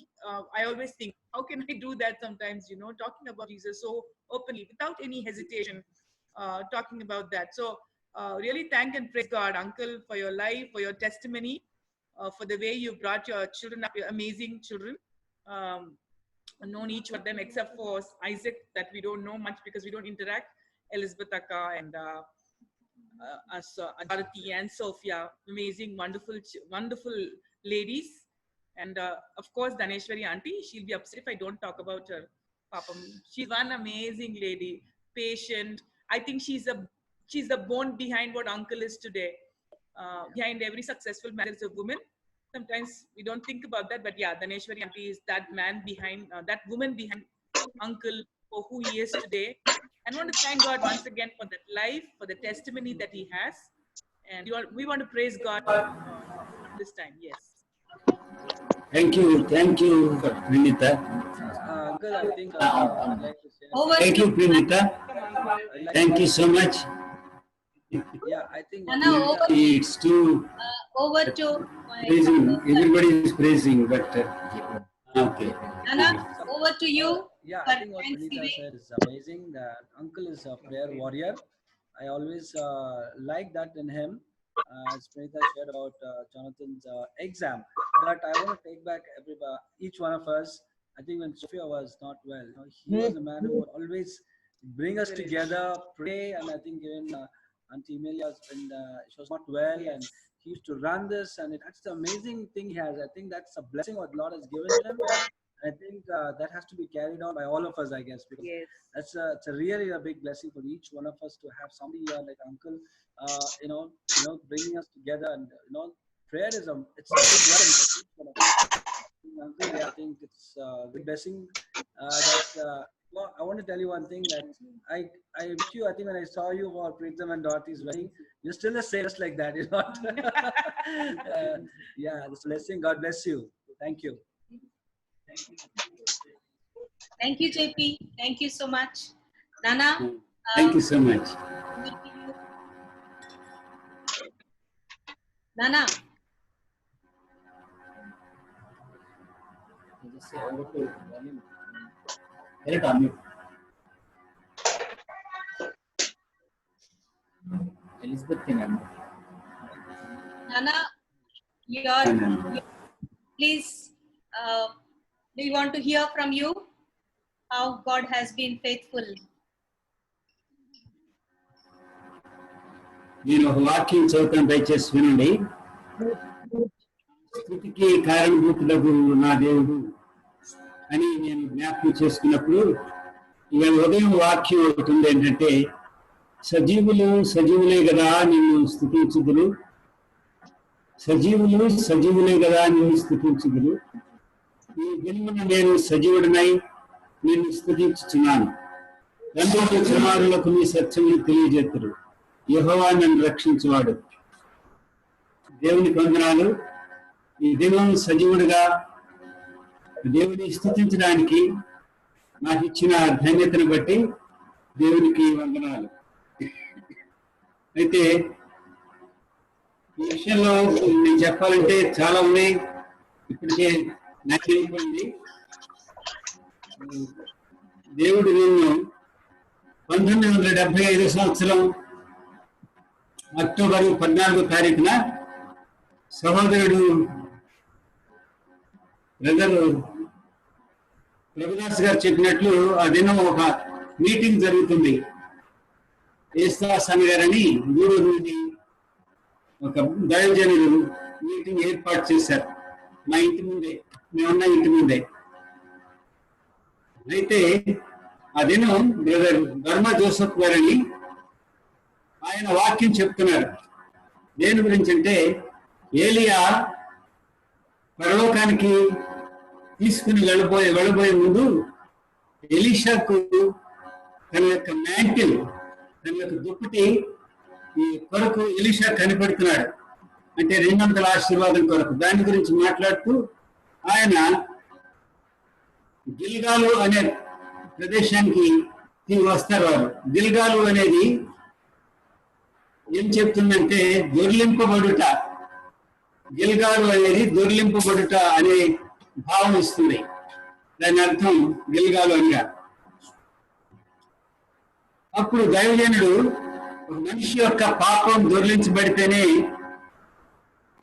I always think, how can I do that sometimes, talking about Jesus so openly, without any hesitation, talking about that. So really thank and praise God, Uncle, for your life, for your testimony, for the way you brought your children up, your amazing children. Known each of them except for Isaac, that we don't know much because we don't interact. Elizabeth Akka and Bharati and Sophia, amazing, wonderful ladies. And of course, Dhaneshwari auntie, she'll be upset if I don't talk about her. Papa, she's one amazing lady, patient. I think she's the bone behind what Uncle is today. Behind every successful man is a woman. Sometimes we don't think about that, but yeah, Dhaneshwari auntie is that man behind, that woman behind Uncle for who he is today. And I want to thank God once again for that life, for the testimony that he has. And we want to praise God this time. Yes. Thank you, Pranita. Uncle, I think I'd like to say. Thank you, Pranita. Thank you so much. Yeah, I think it's too over to praising. Everybody is praising, but okay. Anna, over to you. Yeah, I think what Pranita said is amazing. Uncle is a prayer warrior. I always like that in him. As Pranita shared about Jonathan's exam, but I want to take back each one of us. I think when Sophia was not well, he was a man who would always bring us together, pray, and I think even Auntie Emilia, when she was not well, and he used to run this, and that's the amazing thing he has. I think that's a blessing what the Lord has given to him. I think that has to be carried on by all of us, I guess, because Yes. that's it's a really a big blessing for each one of us to have somebody like Uncle, bringing us together. And prayer is it's a big blessing for each one of us. Uncle, yeah, I think it's a good blessing. Well, I want to tell you one thing that I met you. I think when I saw you for Preetham and Dorothy's wedding, you're still the same, just like that. You're not. Yeah, this blessing. God bless you. Thank you. Thank you, JP. Thank you so much. Nana. Thank you so much. Nana. Just say over to volume. Very calm. Elizabeth can Nana, please, we want to hear from you how God has been faithful. నేను ఒక వాక్యం చదువుతాను, దయచేసి వినండి. స్తుతికి కారణభూతులకు నా దేవుడు అని నేను జ్ఞాపకం చేసుకున్నప్పుడు ఇక ఉదయం వాక్యం ఒకటి ఉంది ఏంటంటే, సజీవులే కదా నిన్ను స్తుతించుదురు, సజీవులే కదా నిన్ను స్తుతించుదురు. ఈ దినమున నేను సజీవుడినై నిన్ను స్తుతించుచున్నాను. తండ్రి కుమారులకు నీ సత్యములు తెలియజేతురు. యెహోవా నన్ను రక్షించువాడు. దేవునికి వందనాలు. ఈ దినం సజీవుడిగా దేవుని స్తుతించడానికి నాకు ఇచ్చిన ధన్యతను బట్టి దేవునికి వందనాలు. అయితే ఈ విషయంలో నేను చెప్పాలంటే చాలా ఉన్నాయి. ఇప్పటికే నాకు అయిపోయింది. దేవుడు నిన్ను 1975 సంవత్సరం అక్టోబర్ 14వ తారీఖున సహోదరుడు బ్రదర్ ప్రభుదాస్ గారు చెప్పినట్లు ఆ దినం ఒక మీటింగ్ జరుగుతుంది. ఏస్తాస్ గారని గూడూరు నుండి ఒక దైవజనులు మీటింగ్ ఏర్పాటు చేశారు మా ఇంటి ముందే, మేమున్న ఇంటి ముందే. అయితే ఆ దినం బ్రదర్ ధర్మ జోసఫ్ గారని ఆయన వాక్యం చెప్తున్నారు. దేని గురించి అంటే, ఏలియా పరలోకానికి తీసుకుని వెళ్ళబోయే ముందు ఎలీషాకు తన యొక్క మ్యాంటిల్, తన యొక్క దుప్పటి ఈ కొరకు ఎలీషా కనిపెడుతున్నాడు. అంటే 200 ఆశీర్వాదం కొరకు. దాని గురించి మాట్లాడుతూ ఆయన గిల్గాలు అనే ప్రదేశానికి వస్తారు. వారు గిల్గాలు అనేది ఏం చెప్తుందంటే దొర్లింపబడుట. గిల్గాలు అనేది దొర్లింపబడుట అనే భావం ఇస్తుంది. దాని అర్థం గిల్గాలు అనగా. అప్పుడు దైవజనుడు ఒక మనిషి యొక్క పాపం దొర్లించబడితేనే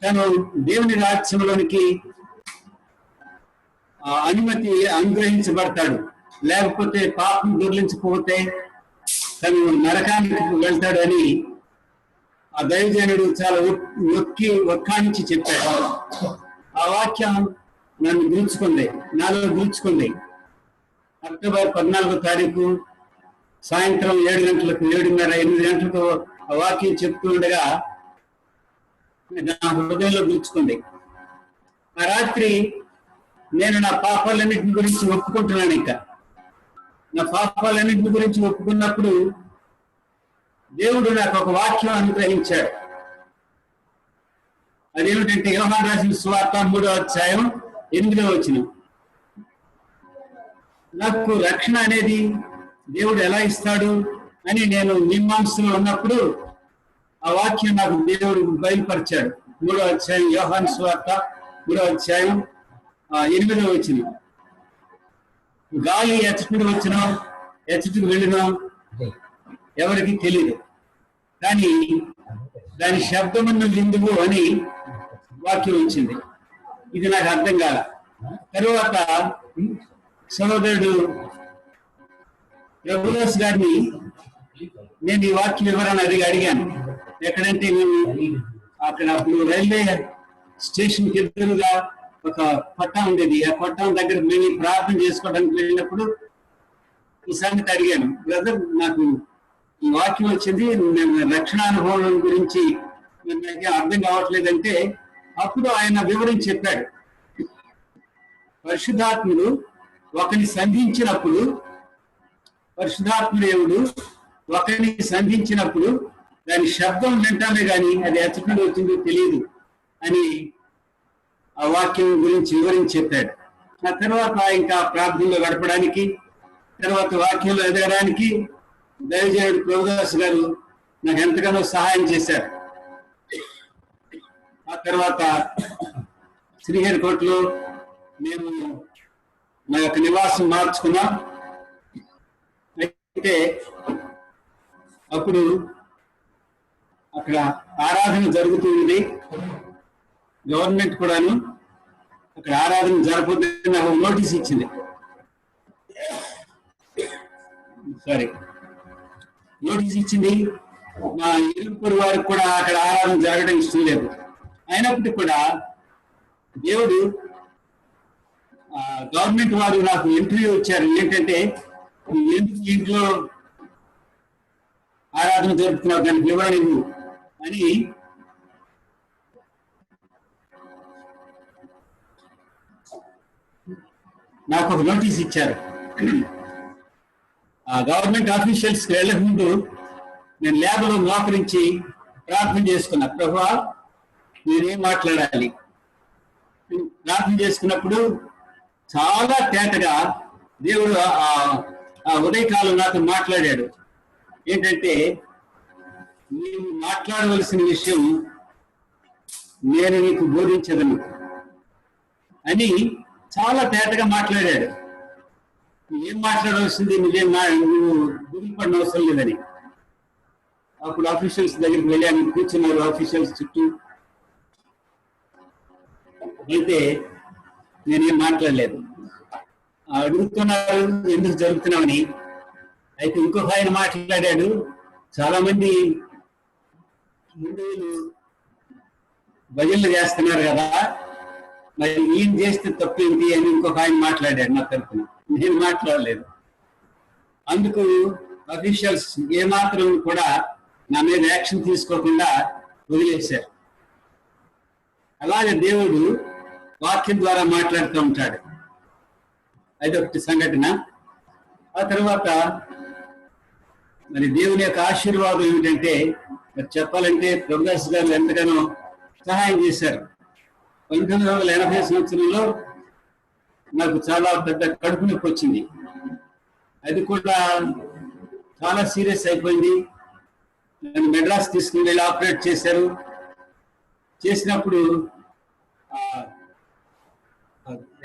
తను దేవుని రాజ్యంలోనికి అనుమతి అనుగ్రహించబడతాడు. లేకపోతే పాపం దొర్లించకపోతే తను నరకానికి వెళ్తాడు అని ఆ దైవజనుడు చాలా ఒక్కానించి చెప్పాడు. ఆ వాక్యం నన్ను గుర్చుకుంది, నాలో గుర్చుకుంది. అక్టోబర్ 14వ తారీఖు సాయంత్రం 7 గంటలకు 7:30 8 గంటలకు ఆ వాక్యం చెప్తూ ఉండగా నా హృదయంలో గుర్చుకుంది. ఆ రాత్రి నేను నా పాపాలన్నింటి గురించి ఒప్పుకుంటున్నాను. ఇంకా నా పాపాలన్నింటి గురించి ఒప్పుకున్నప్పుడు దేవుడు నాకు ఒక వాక్యం అనుగ్రహించాడు. అదేమిటంటే యోహాను రాసిన సువార్త 3వ అధ్యాయం 8వ వచనం. నాకు రక్షణ అనేది దేవుడు ఎలా ఇస్తాడు అని నేను మీమాంసలో ఉన్నప్పుడు ఆ వాక్యం నాకు దేవుడు బయలుపరిచాడు. 3వ అధ్యాయం యోహాను సువార్త 3వ అధ్యాయం 8వ వచనం. గాలి ఎచ్చటికి వచ్చినా ఎచ్చటికి వెళ్ళినా ఎవరికి తెలియదు, కానీ దాని శబ్దమును విందువు అని వాక్యం వచ్చింది. ఇది నాకు అర్థం కాల. తరువాత సహోదరుడు ప్రభుదాస్ గారిని నేను ఈ వాక్య వివరణ అడిగాను. ఎక్కడంటే మేము అక్కడ అప్పుడు రైల్వే స్టేషన్కి ఎదురుగా ఒక కొట్టం ఉండేది. ఆ కొట్టం దగ్గర మేము ప్రార్థన చేసుకోవడానికి వెళ్ళినప్పుడు ఈ సంగతి అడిగాను, బ్రదర్ నాకు ఈ వాక్యం వచ్చింది, నేను రక్షణానుభవం గురించి నాకు అర్థం కావట్లేదంటే అప్పుడు ఆయన వివరించి చెప్పాడు. పరిశుద్ధాత్ముడు ఒకరిని సంధించినప్పుడు, పరిశుద్ధాత్మ దేవుడు ఒకరిని సంధించినప్పుడు దాని శబ్దం వింటామే కానీ అది ఎచ్చటి నుండి వచ్చిందో తెలియదు అని ఆ వాక్యం గురించి వివరించి చెప్పాడు. ఆ తర్వాత ఇంకా ప్రార్థనలో గడపడానికి, తర్వాత వాక్యంలో ఎదగడానికి దైవజనుడు ప్రభుదాస్ గారు నాకు ఎంతగానో సహాయం చేశారు. ఆ తర్వాత శ్రీహరికోటలో మేము నా యొక్క నివాసం మార్చుకున్నాం. అయితే అప్పుడు అక్కడ ఆరాధన జరుగుతుంది, గవర్నమెంట్ కూడాను అక్కడ ఆరాధన జరగకపోతే నాకు నోటీస్ ఇచ్చింది. సారీ, నోటీస్ ఇచ్చింది. మా ఇరుగు వారికి కూడా అక్కడ ఆరాధన జరగడం ఇష్టం లేదు. అయినప్పటికీ కూడా దేవుడు గవర్నమెంట్ వారు నాకు ఇంటర్వ్యూ ఇచ్చారు. ఏంటంటే ఎందుకు ఇంట్లో ఆరాధన జరుపుతున్నావు, దానికి వివరణ ఇవ్వు అని. నాకు ఒక నోటీస్ ఇచ్చారు. ఆ గవర్నమెంట్ ఆఫీషియల్స్కి వెళ్ళక ముందు నేను ల్యాబ్లో మోకరించి ప్రార్థన చేసుకున్నా, ప్రభువా మీరేం మాట్లాడాలి. ప్రార్థన చేసుకున్నప్పుడు చాలా తేటగా దేవుడు ఆ ఉదయకాలం నాతో మాట్లాడాడు. ఏంటంటే, నీవు మాట్లాడవలసిన విషయం నేను నీకు బోధించదను అని చాలా తేటగా మాట్లాడాడు. ఏం మాట్లాడవలసింది, నువ్వు గురిపడిన అవసరం లేదని. అప్పుడు ఆఫీషియల్స్ దగ్గరికి వెళ్ళాను, కూర్చున్నారు ఆఫీషియల్స్ చుట్టూ. అయితే నేనేం మాట్లాడలేదు. అడుగుతున్నారు ఎందుకు జరుగుతున్నామని. అయితే ఇంకొక ఆయన మాట్లాడాడు, చాలా మంది హిందువులు భజనలు చేస్తున్నారు కదా, మరి ఈయన చేస్తే తప్పేంటి అని ఇంకొక ఆయన మాట్లాడాడు నా తరఫున. నేను మాట్లాడలేదు. అందుకు అఫీషియల్స్ ఏమాత్రం కూడా నా మీద యాక్షన్ తీసుకోకుండా వదిలేశారు. అలాగే దేవుడు వాక్యం ద్వారా మాట్లాడుతూ ఉంటాడు. అదొకటి సంఘటన. ఆ తర్వాత మరి దేవుని యొక్క ఆశీర్వాదం ఏమిటంటే, మరి చెప్పాలంటే ప్రభుదాస్ గారు ఎంతగానో సహాయం చేశారు. 1980 సంవత్సరంలో నాకు చాలా పెద్ద కడుపు నొప్పి వచ్చింది. అది కూడా చాలా సీరియస్ అయిపోయింది. నన్ను మెడ్రాస్ తీసుకుని వెళ్ళి ఆపరేట్ చేశారు. చేసినప్పుడు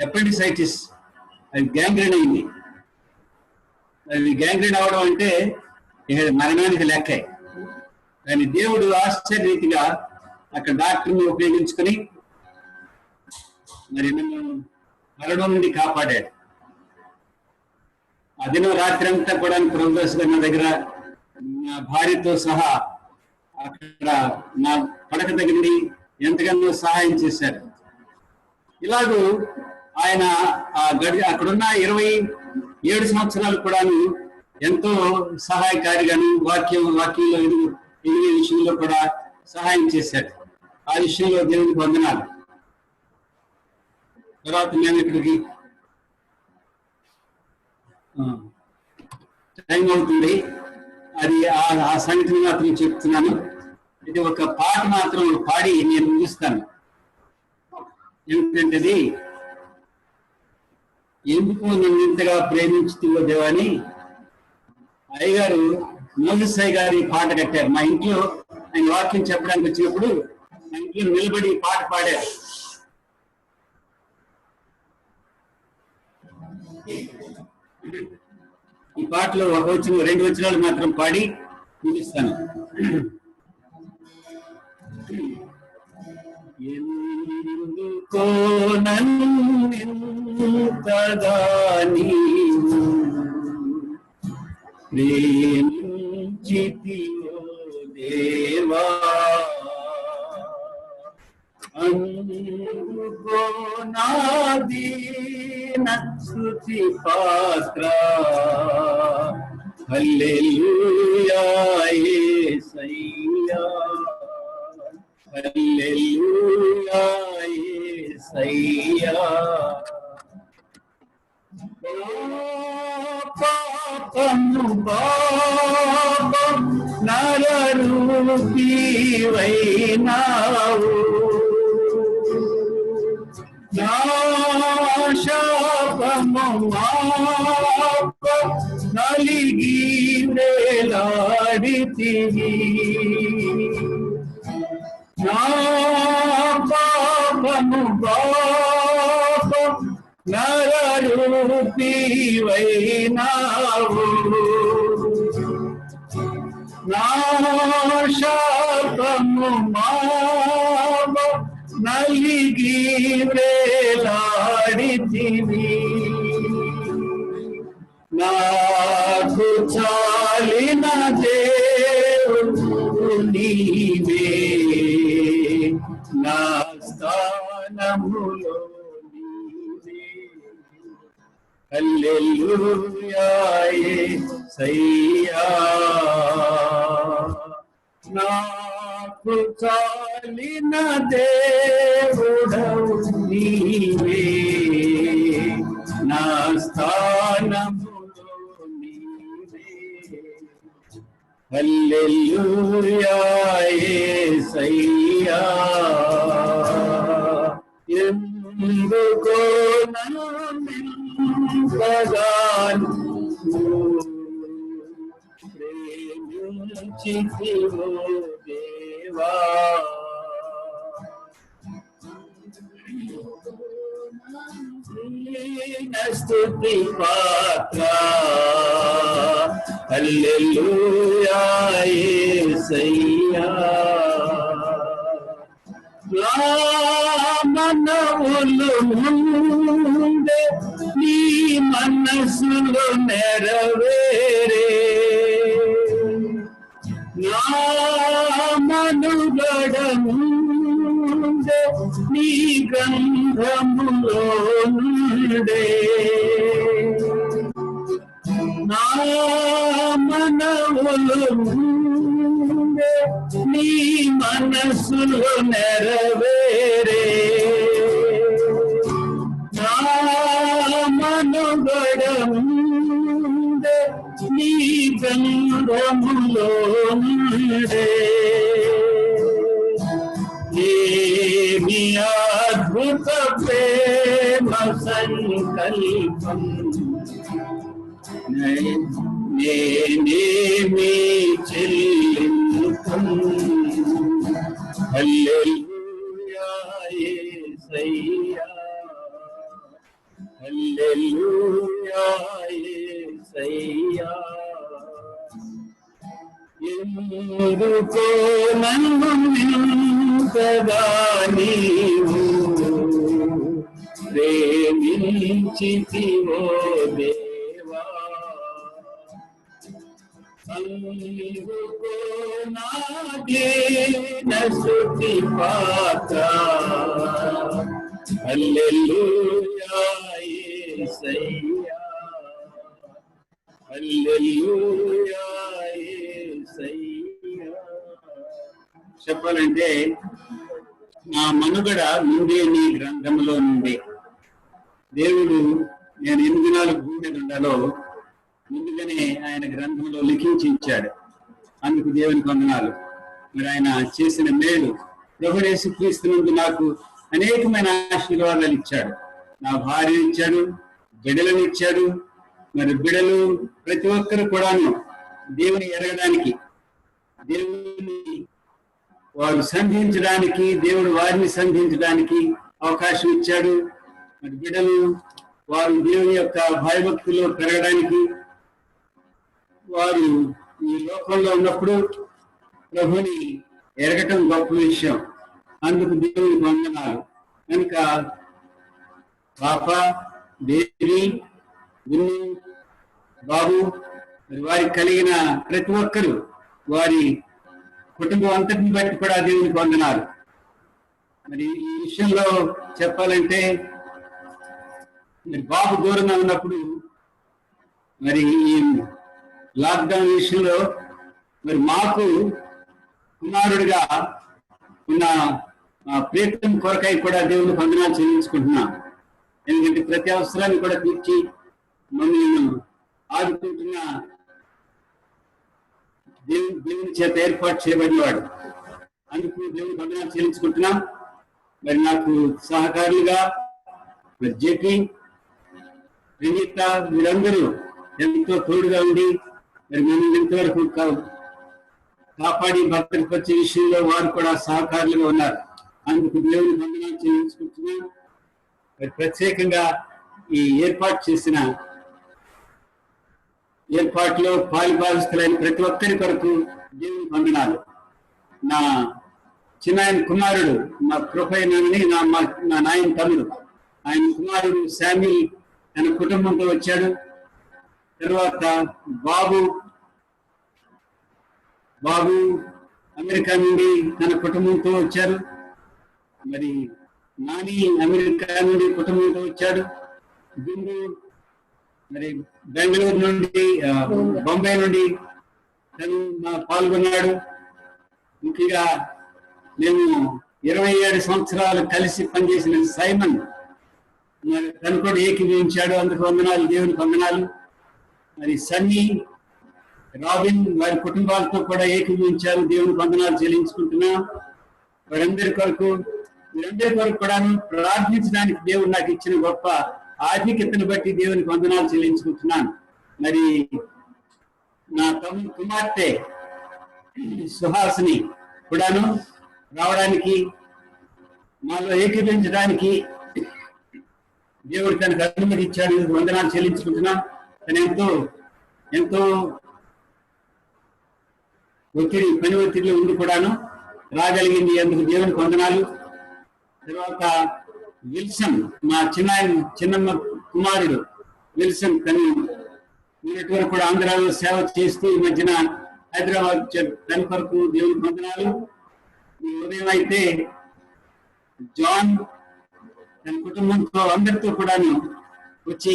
అపెండిసైటిస్ అది గ్యాంగ్రీన్ అయింది. అది గ్యాంగ్రీన్ అవడం అంటే మరణానికి లెక్కే. కానీ దేవుడు ఆశ్చర్యరీతిగా అక్కడ డాక్టర్ని ఉపయోగించుకొని మరి నన్ను మరణం నుండి కాపాడాడు. అదిన రాత్రి అంతా కూడా ప్రభుదాస్ గారి నా దగ్గర నా భార్యతో సహా అక్కడ నా పడక దగ్గర ఎంతగానో సహాయం చేశారు. ఇలాగూ ఆయన అక్కడున్న 27 సంవత్సరాలు కూడాను ఎంతో సహాయకారిగాను వాక్యంలో ఎదిగే విషయంలో కూడా సహాయం చేశారు. ఆ విషయంలో దేవునికి వందనాలు. తర్వాత మేము ఇక్కడికి టైం అవుతుంది. అది ఆ సంగతిని మాత్రం చెప్తున్నాను. ఇది ఒక పాట మాత్రం పాడి నేను ముగిస్తాను. ఏమిటంటే, ఎందుకు నన్ను ఇంతగా ప్రేమించుతుందో దేవాని అయ్యగారు మోసెస్ అయ్య గారి పాట కట్టారు. మా ఇంట్లో ఆయన వాక్యం చెప్పడానికి వచ్చినప్పుడు మా ఇంట్లో నిలబడి పాట పాడారు. ఈ పాటలో ఒక వచనం 2 వచనాలు మాత్రం పాడి ముగిస్తాను. ఎందుకో నన్నింతగా నీవు ప్రేమించితివో దేవా, అందుకో నాదీన స్తుతి పాత్ర హల్లెలూయా యేసయ్యా హల్లెలూయా యేసయ్యా పాపము పాపం నరరూపివైనావు నా శాపము మాప నలిగి వేలాడితివి నా పాపము పాపం నరరూపివైనావు నా శాపము మావ నలిగి వేలాడితివి నాకు చాలిన దేవుడు నీవే నా స్థానములో హల్లెలూయా యేసయ్యా నాకు చాలిన దేవుడవు నీవే నా స్థానములో నీవే హల్లెలూయా యేసయ్యా ఎందుకో ప్రేమించితివో దేవా స్తుతి పాత్ర హల్లెలూయా యేసయ్యా మనవులు ముందే నీ మనసులో నెరవేరే నా మనుగడ ముందే నీ గంధములో నుండే నా మనవులు ముందే నీ మనసులో నెరవేరే నా మనుగడ ముందే నీ గంధములో నుండే ఏమి అద్భుత ప్రేమ సంకల్పం నేనేమి చెల్లింపుం హల్లెలూయా యేసయ్యా హల్లెలూయా యేసయ్యా ఎందుకో నన్ను ఇంతగా నీవు ప్రేమించితివో దేవా అందుకో నాదీన స్తుతి పాత్ర హల్లెలూయా యేసయ్యా హల్లెలూయా యేసయ్యా చెప్పాలంటే నా మనుగడ ముందే నీ గ్రంథంలో నుండి దేవుడు నేను ఎన్ని దినాలు భూమి మీద ఉండాలో ముందుగానే ఆయన గ్రంథంలో లిఖించి ఇచ్చాడు. అందుకు దేవునికి వందనాలు. మరి ఆయన చేసిన మేలు ప్రభువు యేసుక్రీస్తు నుండి నాకు అనేకమైన ఆశీర్వాదాలు ఇచ్చాడు. నా భార్య ఇచ్చాడు, బిడ్డలను ఇచ్చాడు. మరి బిడ్డలు ప్రతి ఒక్కరు కూడాను దేవుని ఎరగడానికి, దేవుని వారు సంధించడానికి, దేవుడు వారిని సంధించడానికి అవకాశం ఇచ్చాడు. మరి బిడ్డలు వారు దేవుని యొక్క భయభక్తుల్లో పెరగడానికి, వారు ఈ లోకంలో ఉన్నప్పుడు ప్రభుని ఎరగటం గొప్ప విషయం. అందుకు దేవునికి వందనాలు. కనుక పాప, దేవి, గున్ను, బాబు, మరి వారికి కలిగిన ప్రతి ఒక్కరు, వారి కుటుంబం అంతటిని బట్టి కూడా దేవునికి వందనాలు. మరి ఈ విషయంలో చెప్పాలంటే మరి బాబు దూరంగా ఉన్నప్పుడు మరి ఈ లాక్డౌన్ విషయంలో మరి మాకు కుమారుడిగా ఉన్న ప్రీతం కొరకై కూడా దేవుని వందనాలు చెల్లించుకుంటున్నాం. ఎందుకంటే ప్రతి అవసరాన్ని కూడా తీర్చి మమ్మల్ని ఆదుకుంటున్న దేవుని చేత ఏర్పాటు చేయబడినవాడు. అందుకు దేవుని వందనాలు చెల్లించుకుంటున్నాం. మరి నాకు సహకారులుగా మరి జేపీ, వినీత మీరందరూ ఎంతో తోడుగా ఉండి మరి మమ్మల్ని ఇంతవరకు కాపాడి భద్రపరిచే విషయంలో వారు కూడా సహకారులుగా ఉన్నారు. అందుకు దేవుని వందనాలు చెల్లించుకుంటున్నాం. మరి ప్రత్యేకంగా ఈ ఏర్పాటు చేసిన ఏర్పాటులో పాలుభాగస్తులైన ప్రతి ఒక్కరి కొరకు దేవుని వందనాలు. నా చిన్నాయన కుమారుడు మా కృపైనని నా నాయన తమ్ముడు, ఆయన కుమారుడు శామ్యుల్ తన కుటుంబంతో వచ్చాడు. తర్వాత బాబు అమెరికా నుండి తన కుటుంబంతో వచ్చారు. మరి నాని అమెరికా నుండి కుటుంబంతో వచ్చాడు. బిందు మరి బెంగళూరు నుండి బొంబాయి నుండి తను పాల్గొన్నాడు. ముఖ్యంగా మేము 27 సంవత్సరాలు కలిసి పనిచేసిన సైమన్ తను కూడా ఏకీభవించాడు. అందుకు వందనాలు, దేవునికి వందనాలు. మరి సన్నీ, రాబిన్ వారి కుటుంబాలతో కూడా ఏకీభవించారు. దేవునికి వందనాలు చెల్లించుకుంటున్నాం. మీరందరి కొరకు కూడాను ప్రార్థించడానికి దేవుడు నాకు ఇచ్చిన గొప్ప ఆధిక్యతను బట్టి దేవునికి వందనాలు చెల్లించుకుంటున్నాను. మరి నా తమ్ముడు కుమార్తె సుహాసిని కూడాను రావడానికి, మాలో ఏకీభవించడానికి దేవుడు తనకు అనుమతి ఇచ్చాడు. వందనాలు చెల్లించుకుంటున్నాం. తను ఎంతో పని ఒత్తిడిలో ఉండి కూడాను రాగలిగింది. అందుకు దేవునికి వందనాలు. తర్వాత విల్సన్, మా చిన్నమ్మ కుమారుడు విల్సన్, తను మొన్నటి వరకు కూడా ఆంధ్రాలో సేవ చేస్తూ ఈ మధ్యన హైదరాబాద్ తన కొరకు దేవునికి వందనాలు. ఈ ఉదయం అయితే జాన్ తన కుటుంబంతో అందరితో కూడాను వచ్చి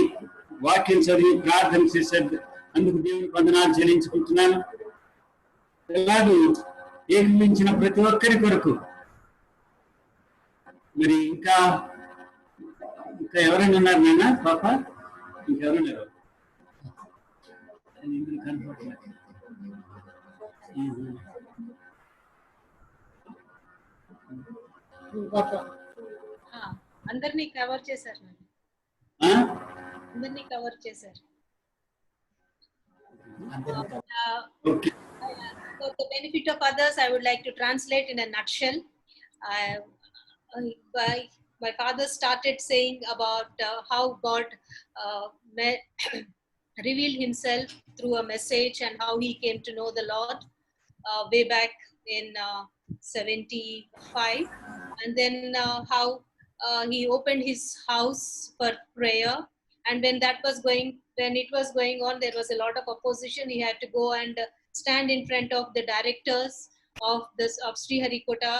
వాక్యం చదివి ప్రార్థన చేశాడు. అందుకు దేవునికి వందనాలు చెల్లించుకుంటున్నాను. అలాగే ఏకమించిన ప్రతి ఒక్కరి కొరకు మరి ఇంకా ఎవరైనా ఉన్నారు నాన్న పాప? ఇంకెవరున్నారు? అందరినీ కవర్ చేశారు. అందరినీ కవర్ చేశారు. For the benefit of others, I would like to translate in a nutshell. My father started saying about how God revealed himself through a message and how he came to know the Lord way back in 75, and then how he opened his house for prayer, and when it was going on, there was a lot of opposition. He had to go and stand in front of the directors of Sriharikota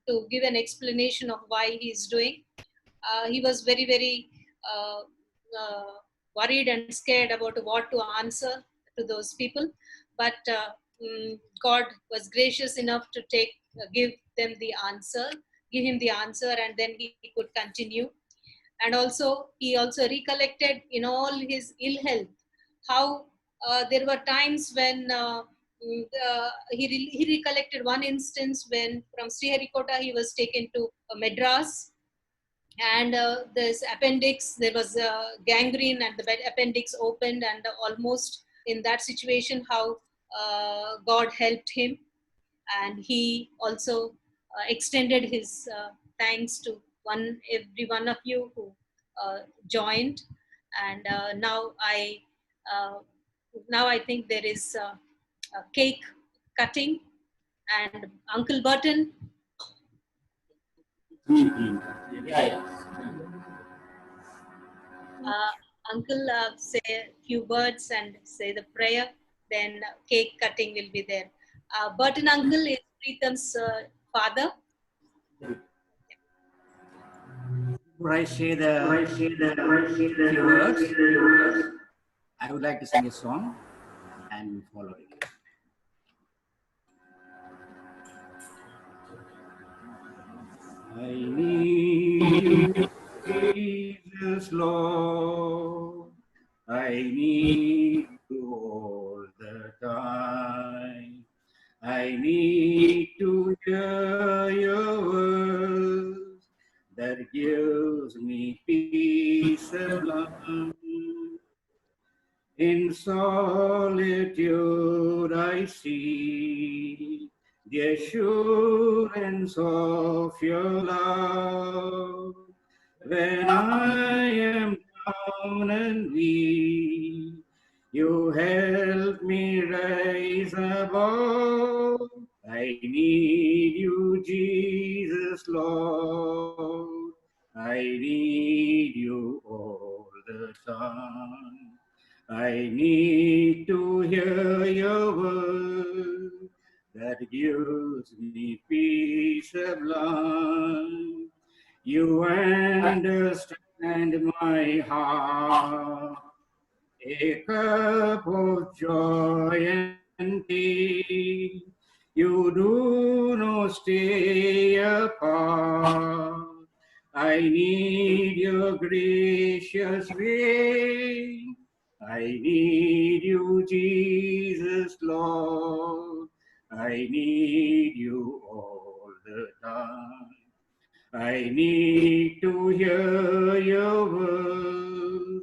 to give an explanation of why he is doing. He was very, very worried and scared about what to answer to those people, but God was gracious enough to give him the answer, and then he could continue. And also he also recollected in all his ill health how there were times when he recollected one instance when from Sriharikota he was taken to Madras, and this appendix, there was gangrene and the appendix opened, and almost in that situation how God helped him, and he also extended his thanks to every one of you who joined. And now I think there is a cake cutting, and Uncle Burton. Uncle say a few words and say the prayer, then cake cutting will be there. Burton uncle is Preetham's father. Before I say the few words, I would like to sing a song and follow it. I need you, Jesus, Lord. I need you all the time. I need to hear your words that gives me peace sublime. In solitude I see the assurance of your love. When I am down and weak, you help me rise above. I need you, Jesus, Lord. I need you all the time. I need to hear your word that gives me peace sublime. You understand my heart, a cup of joy and peace. You do not stay apart. I need your gracious way. I need you, Jesus, Lord. I need you all the time. I need to hear your word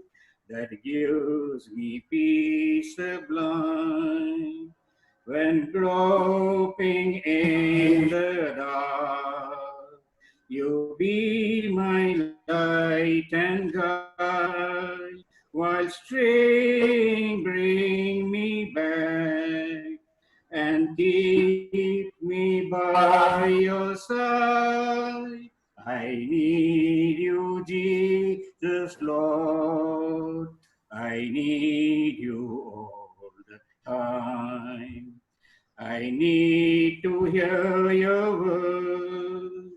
that gives me peace sublime. When groping in the dark, you be my light and guide, while straying bring me back and keep me by your side. I need you, Jesus, Lord. I need you all the time. I need to hear your word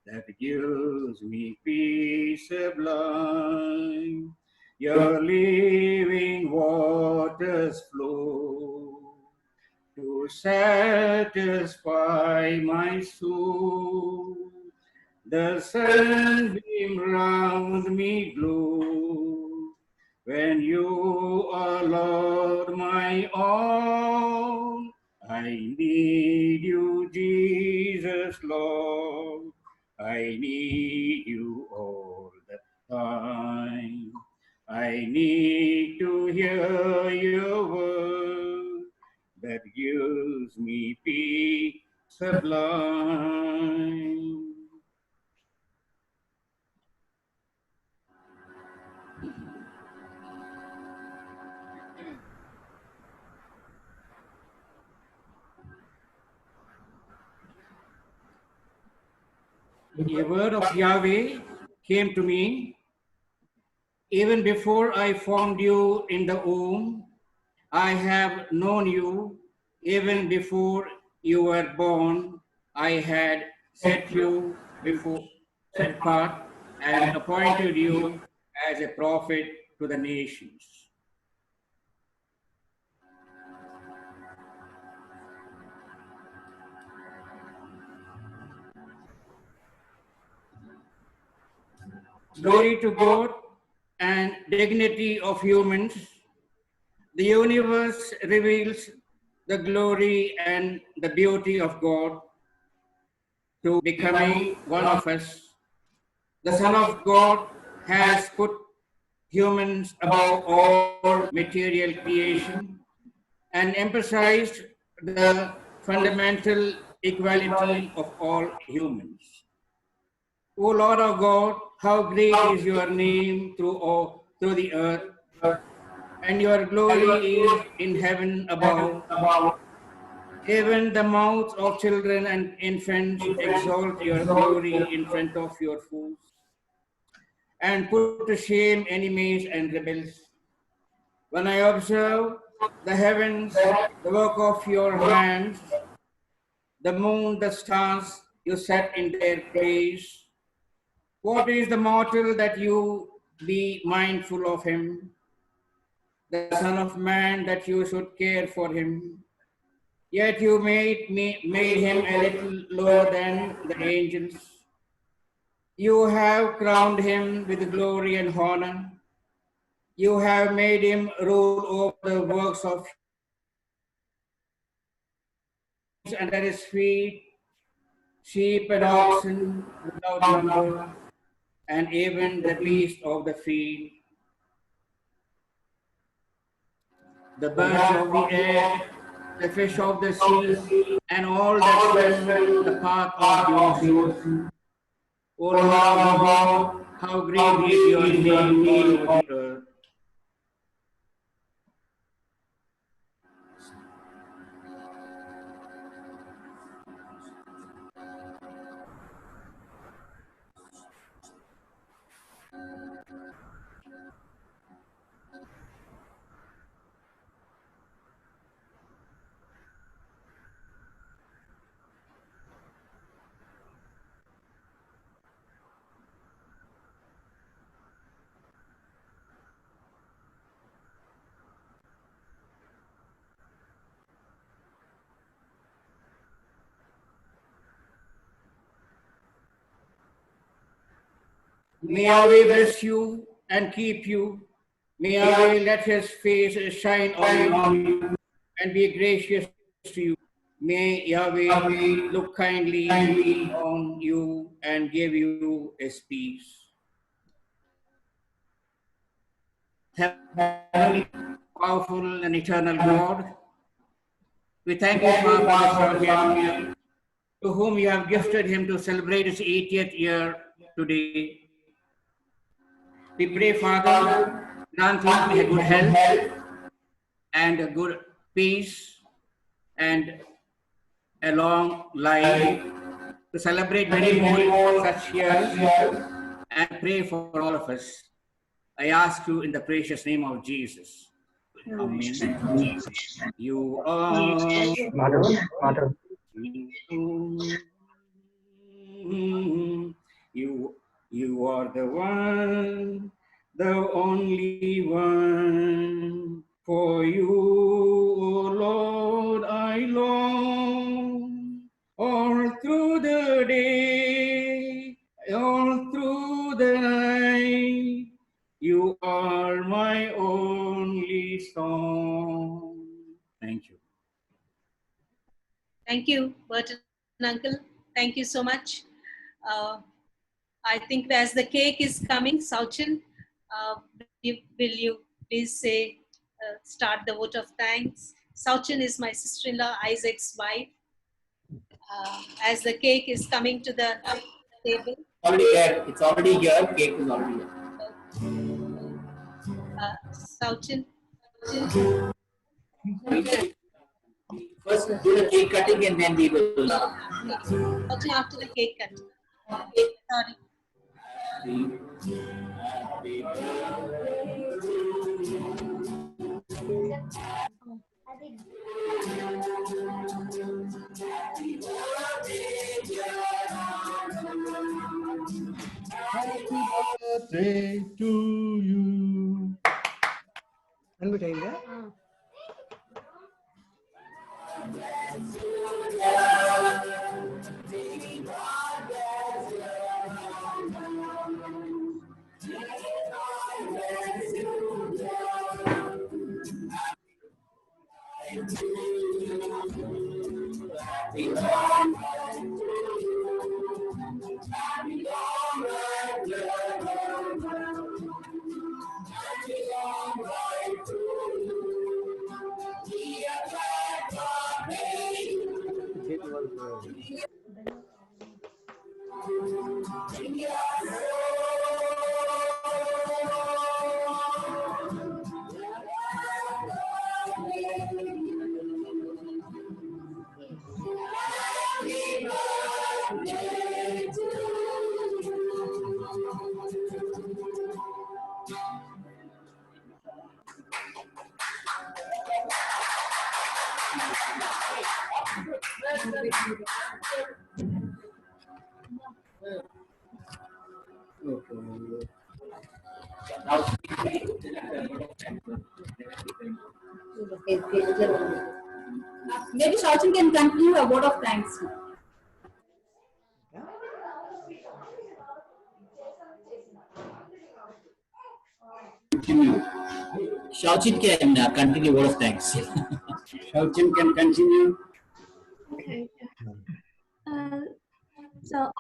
that gives me peace sublime. Your living waters flow to satisfy my soul. The sunbeam round me glows when you are Lord my all. I need you, Jesus, Lord. I need you all the time. I need to hear your word that gives me peace sublime. A word of Yahweh came to me. Even before I formed you in the womb, I have known you. Even before you were born, I had set you set apart and appointed you as a prophet to the nations. Glory to God and dignity of humans. The universe reveals the glory and the beauty of God to becoming one of us. The Son of God has put humans above all material creation and emphasized the fundamental equality of all humans. O Lord our God, how great is your name through the earth, and your glory is in heaven above. Even the mouths of children and infants exalt your glory in front of your foes, and put to shame enemies and rebels. When I observe the heavens, the work of your hands, the moon, the stars you set in their place, What is the mortal that you be mindful of him? The Son of Man that you should care for him. Yet you made him a little lower than the angels. You have crowned him with glory and honor. You have made him rule over the works of under his feet, sheep and oxen without number, and even the beasts of the field, the birds of the air, the fish of the sea, and all that swim the path of your sea. O Lord our God, how great is your name all over the earth. May Yahweh bless you and keep you. May Yahweh let his face shine on you and be gracious to you. May Yahweh look kindly on you and give you his peace. Heavenly, powerful and eternal God, we thank you for Father Sergeant, to whom you have gifted him to celebrate his 80th year today. We pray, Father, grant him a good health and a good peace and a long life to celebrate many more such years, and pray for all of us. I ask you in the precious name of Jesus. Amen. You are you are the one, the only one. For you, O Lord, I long. All through the day, all through the night, you are my only song. Thank you. Thank you, Burton uncle. Thank you so much. I think as the cake is coming, Sauchin, will you please say, start the vote of thanks? Sauchin is my sister-in-law, Isaac's wife. As the cake is coming to the table. Already here. It's already here. Cake is already here. Sauchin. First do the cake cutting and then we will. Sauchin after the cake cut. Sorry. Happy birthday to you. Unmute అయిందా? Maybe Shauchan can continue a word of thanks. Shauchin can continue word of thanks. Shauchan can continue. Okay.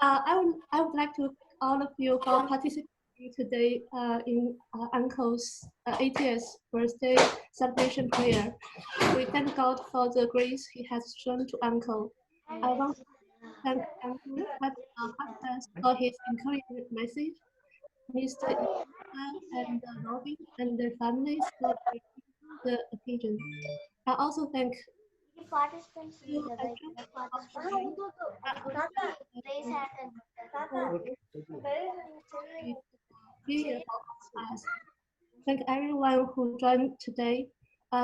I would like to thank all of you for participating today in Uncle's 80th birthday celebration prayer. We thank God for the grace He has shown to Uncle. I want to thank Uncle for his encouraging message, Mr. and Robin and their families for the occasion. I also thank participants Thank everyone who joined today.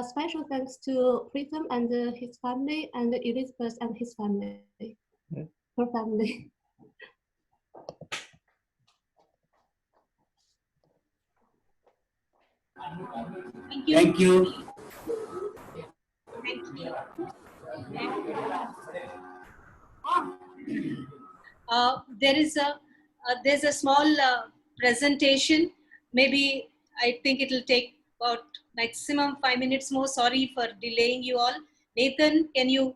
Special thanks to Pritham and his family, and Elizabeth and his family. Her family. Thank you. Thank you. There's a small presentation. Maybe I think it'll take about maximum 5 minutes more. Sorry for delaying you all. Nathan, can you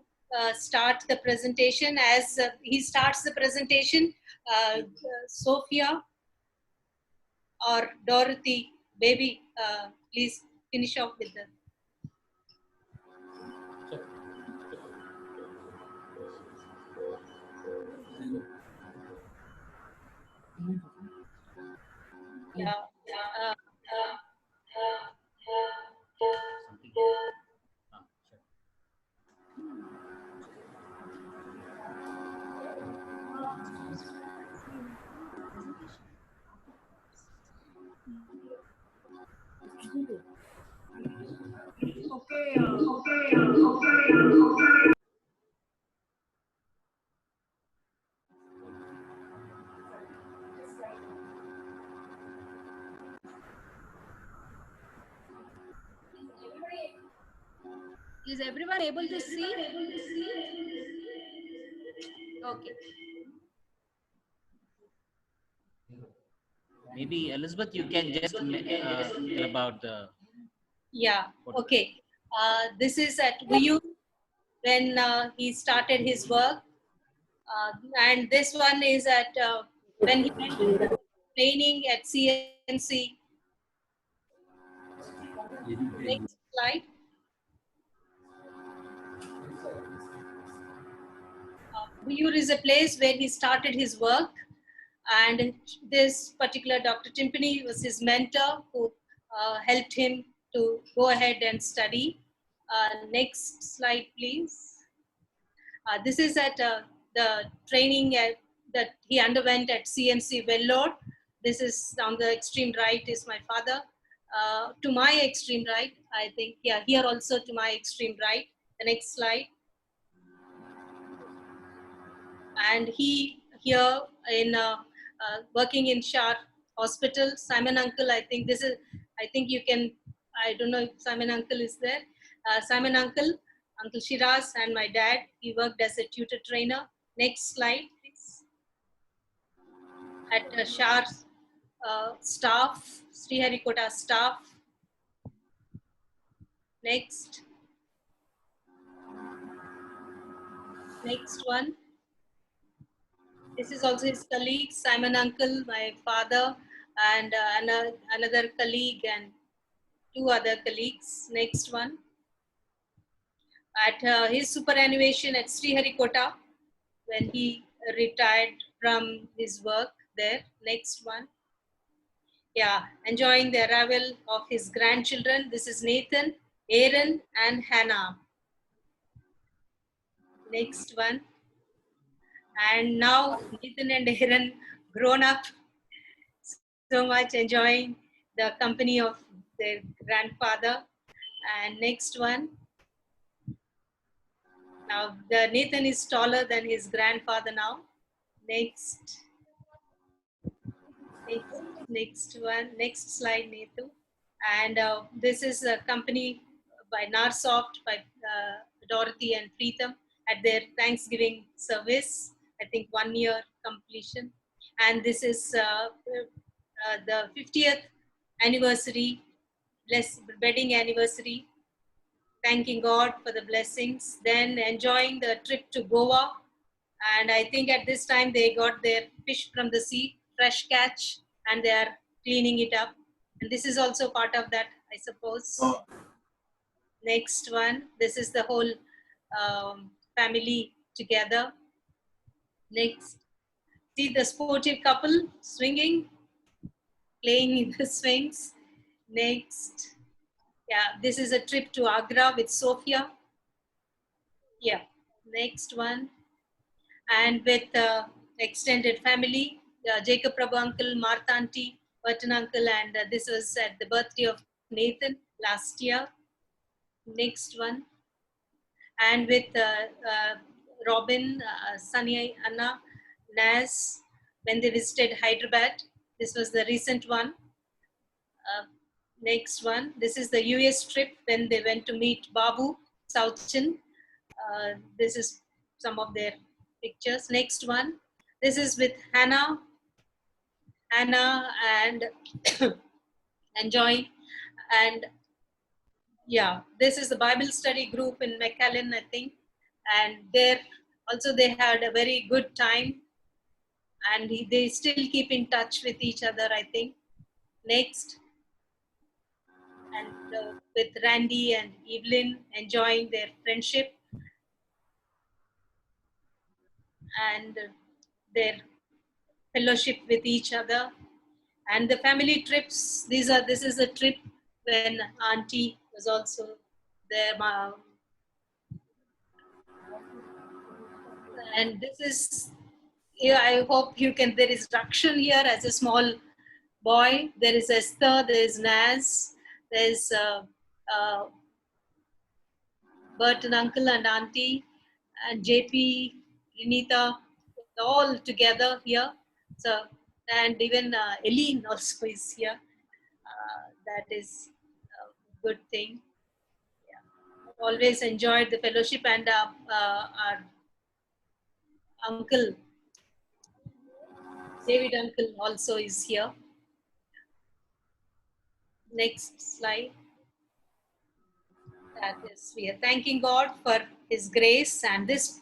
start the presentation? As he starts the presentation, Sophia or Dorothy, baby, please finish off with the. Yeah. Is everyone able to see? Okay. Maybe Elizabeth, you can just tell about the. Yeah. Okay. This is at VU when he started his work, and this one is at when he went training at CNC. Next slide. Buyur is a place where he started his work, and this particular Dr. Timpani was his mentor who helped him to go ahead and study. Next slide, please. This is at the training that he underwent at CNC Vellore. This is on the extreme right is my father. To my extreme right, I think, yeah, here also to my extreme right. The next slide. And he here in working in Shar Hospital. Simon Uncle, I think this is, I think you can, I don't know if Simon Uncle is there. Simon Uncle, Uncle Shiraz and my dad, he worked as a tutor trainer. Next slide, please. At Shar staff, Sriharikota staff. Next. Next one. This is also his colleague, Simon Uncle, my father, and another colleague and two other colleagues. Next one. At his superannuation at Sriharikota, when he retired from his work there. Next one. Yeah, enjoying the arrival of his grandchildren. This is Nathan, Aaron, and Hannah. Next one. And now Nathan and Aaron grown up, so much enjoying the company of their grandfather. And next one. Now the Nathan is taller than his grandfather now. Next. Next. Next one, next slide, Netu. And this is a company by Narsoft, by Dorothy and Preetham at their Thanksgiving service. I think 1 year completion. And this is the 50th anniversary, wedding anniversary. Thanking God for the blessings. Then enjoying the trip to Goa. And I think at this time they got their fish from the sea, fresh catch, and they are cleaning it up. And this is also part of that, I suppose. Next one, this is the whole family together. Next, see the sportive couple swinging, playing in the swings. Next, yeah, this is a trip to Agra with Sophia. Yeah, next one. And with extended family, Jacob Prabhu uncle, Martha auntie, Burton uncle, and this was at the birthday of Nathan last year. Next one. And with Robin, Sunny, Anna, Naz, when they visited Hyderabad. This was the recent one. Next one. This is the US trip when they went to meet Babu Southchin. This is some of their pictures. Next one. This is with Hannah and enjoying. And yeah, this is the Bible study group in McAllen, I think. And there also they had a very good time. And they still keep in touch with each other, I think. Next. And with Randy and Evelyn enjoying their friendship and their fellowship with each other. And the family trips, this is a trip when Auntie was also there. And this is, yeah, I hope you can, there is Rakshan here as a small boy. There is Esther, there is Naz, there is Bert and uncle and auntie, and JP, Renita, all together here. So, and even Eileen also is here. That is a good thing. Yeah. Always enjoyed the fellowship, and our uncle, David uncle also is here. Next slide. That is, we are thanking God for His grace and this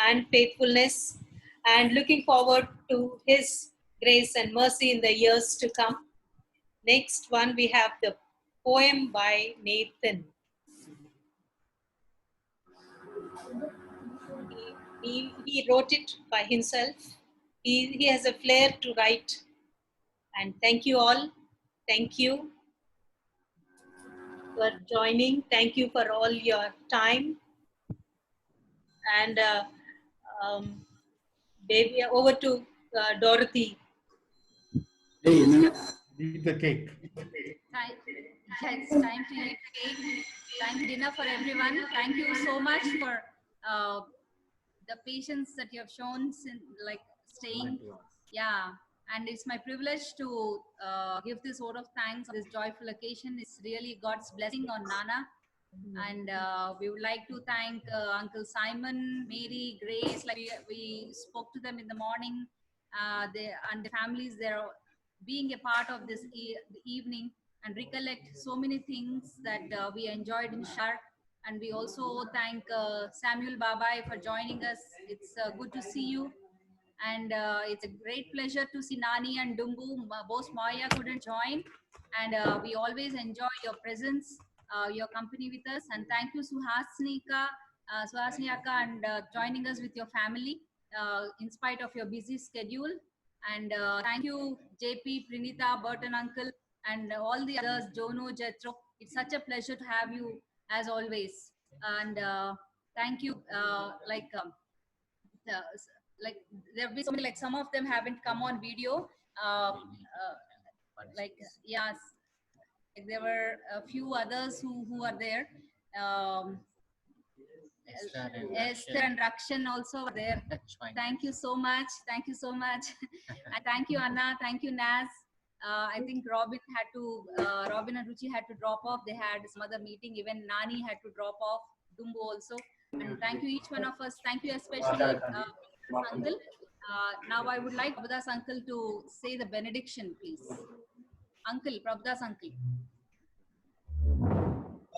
and faithfulness, and looking forward to His grace and mercy in the years to come. Next one, we have the poem by Nathan. He wrote it by himself. He has a flair to write. And thank you all. Thank you for joining. Thank you for all your time. And baby, over to Dorothy. Eat the cake. It's time to eat cake. Time to dinner for everyone. Thank you so much for the patience that you have shown since, like, staying. Yeah, and it's my privilege to give this vote of thanks on this joyful occasion. It's really God's blessing on Nana. And we would like to thank Uncle Simon, Mary, Grace. Like we spoke to them in the morning. And the families, they're being a part of this evening and recollect so many things that we enjoyed in Shar. And we also thank Samuel Babai for joining us. It's good to see you. And it's a great pleasure to see Nani and Dumbu. Both Maya couldn't join. And we always enjoy your presence, your company with us. And thank you, Suhasini Akka, and joining us with your family in spite of your busy schedule. And thank you, JP, Prinita, Burton Uncle, and all the others, Jono, Jetro. It's such a pleasure to have you as always. And thank you. Like there have been so many, like some of them haven't come on video. Like yes, there were a few others who are there. Esther and Rakshan also are there. Thank you so much. Thank you so much. And thank you, Anna. Thank you, Naz. I think Robin and Ruchi had to drop off. They had some other meeting. Even Nani had to drop off. Dumbo also. And thank you each one of us. Thank you especially uncle. Now I would like Prabhudas uncle to say the benediction, please. Uncle, Prabhudas uncle.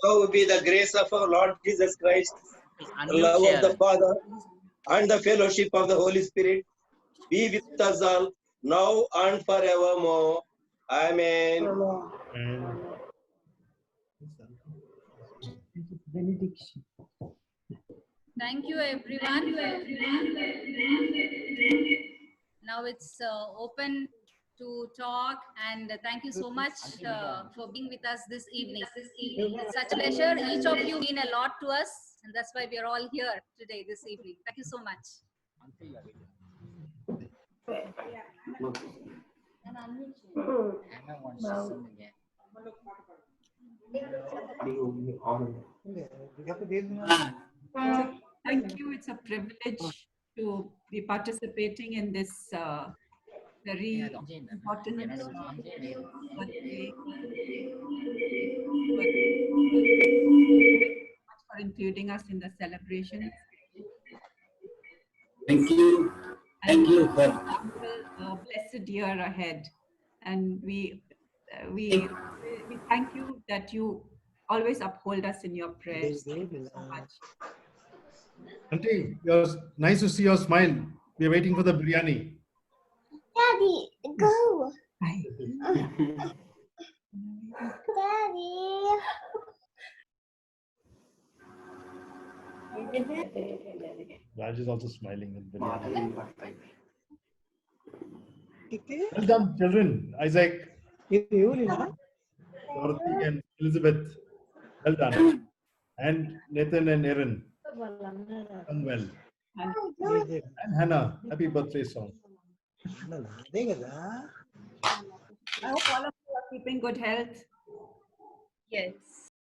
Now be the grace of our Lord Jesus Christ, the Unmute love of the share. Father, and the fellowship of the Holy Spirit be with us all now and forevermore. Amen. Benediction. Thank you, everyone. Now it's open to talk, and thank you so much for being with us this evening. It's such a pleasure. Each of you mean a lot to us, and that's why we are all here today, this evening. Thank you so much. Anna wants to sing again. Thank you. It's a privilege to be participating in this very important birthday. For including us in the celebration. Thank you. Thank you for A blessed year ahead, and we thank you that you always uphold us in your prayers. Thank you so much. Auntie, it's nice to see your smile. We're waiting for the biryani. Daddy, go. Daddy. Raj is also smiling with biryani. Well done, children. Isaac, Dorothy, and Elizabeth. Well done. And Nathan and Aaron. Done well. And Hannah, happy birthday song. I hope all of you are keeping good health. Yes.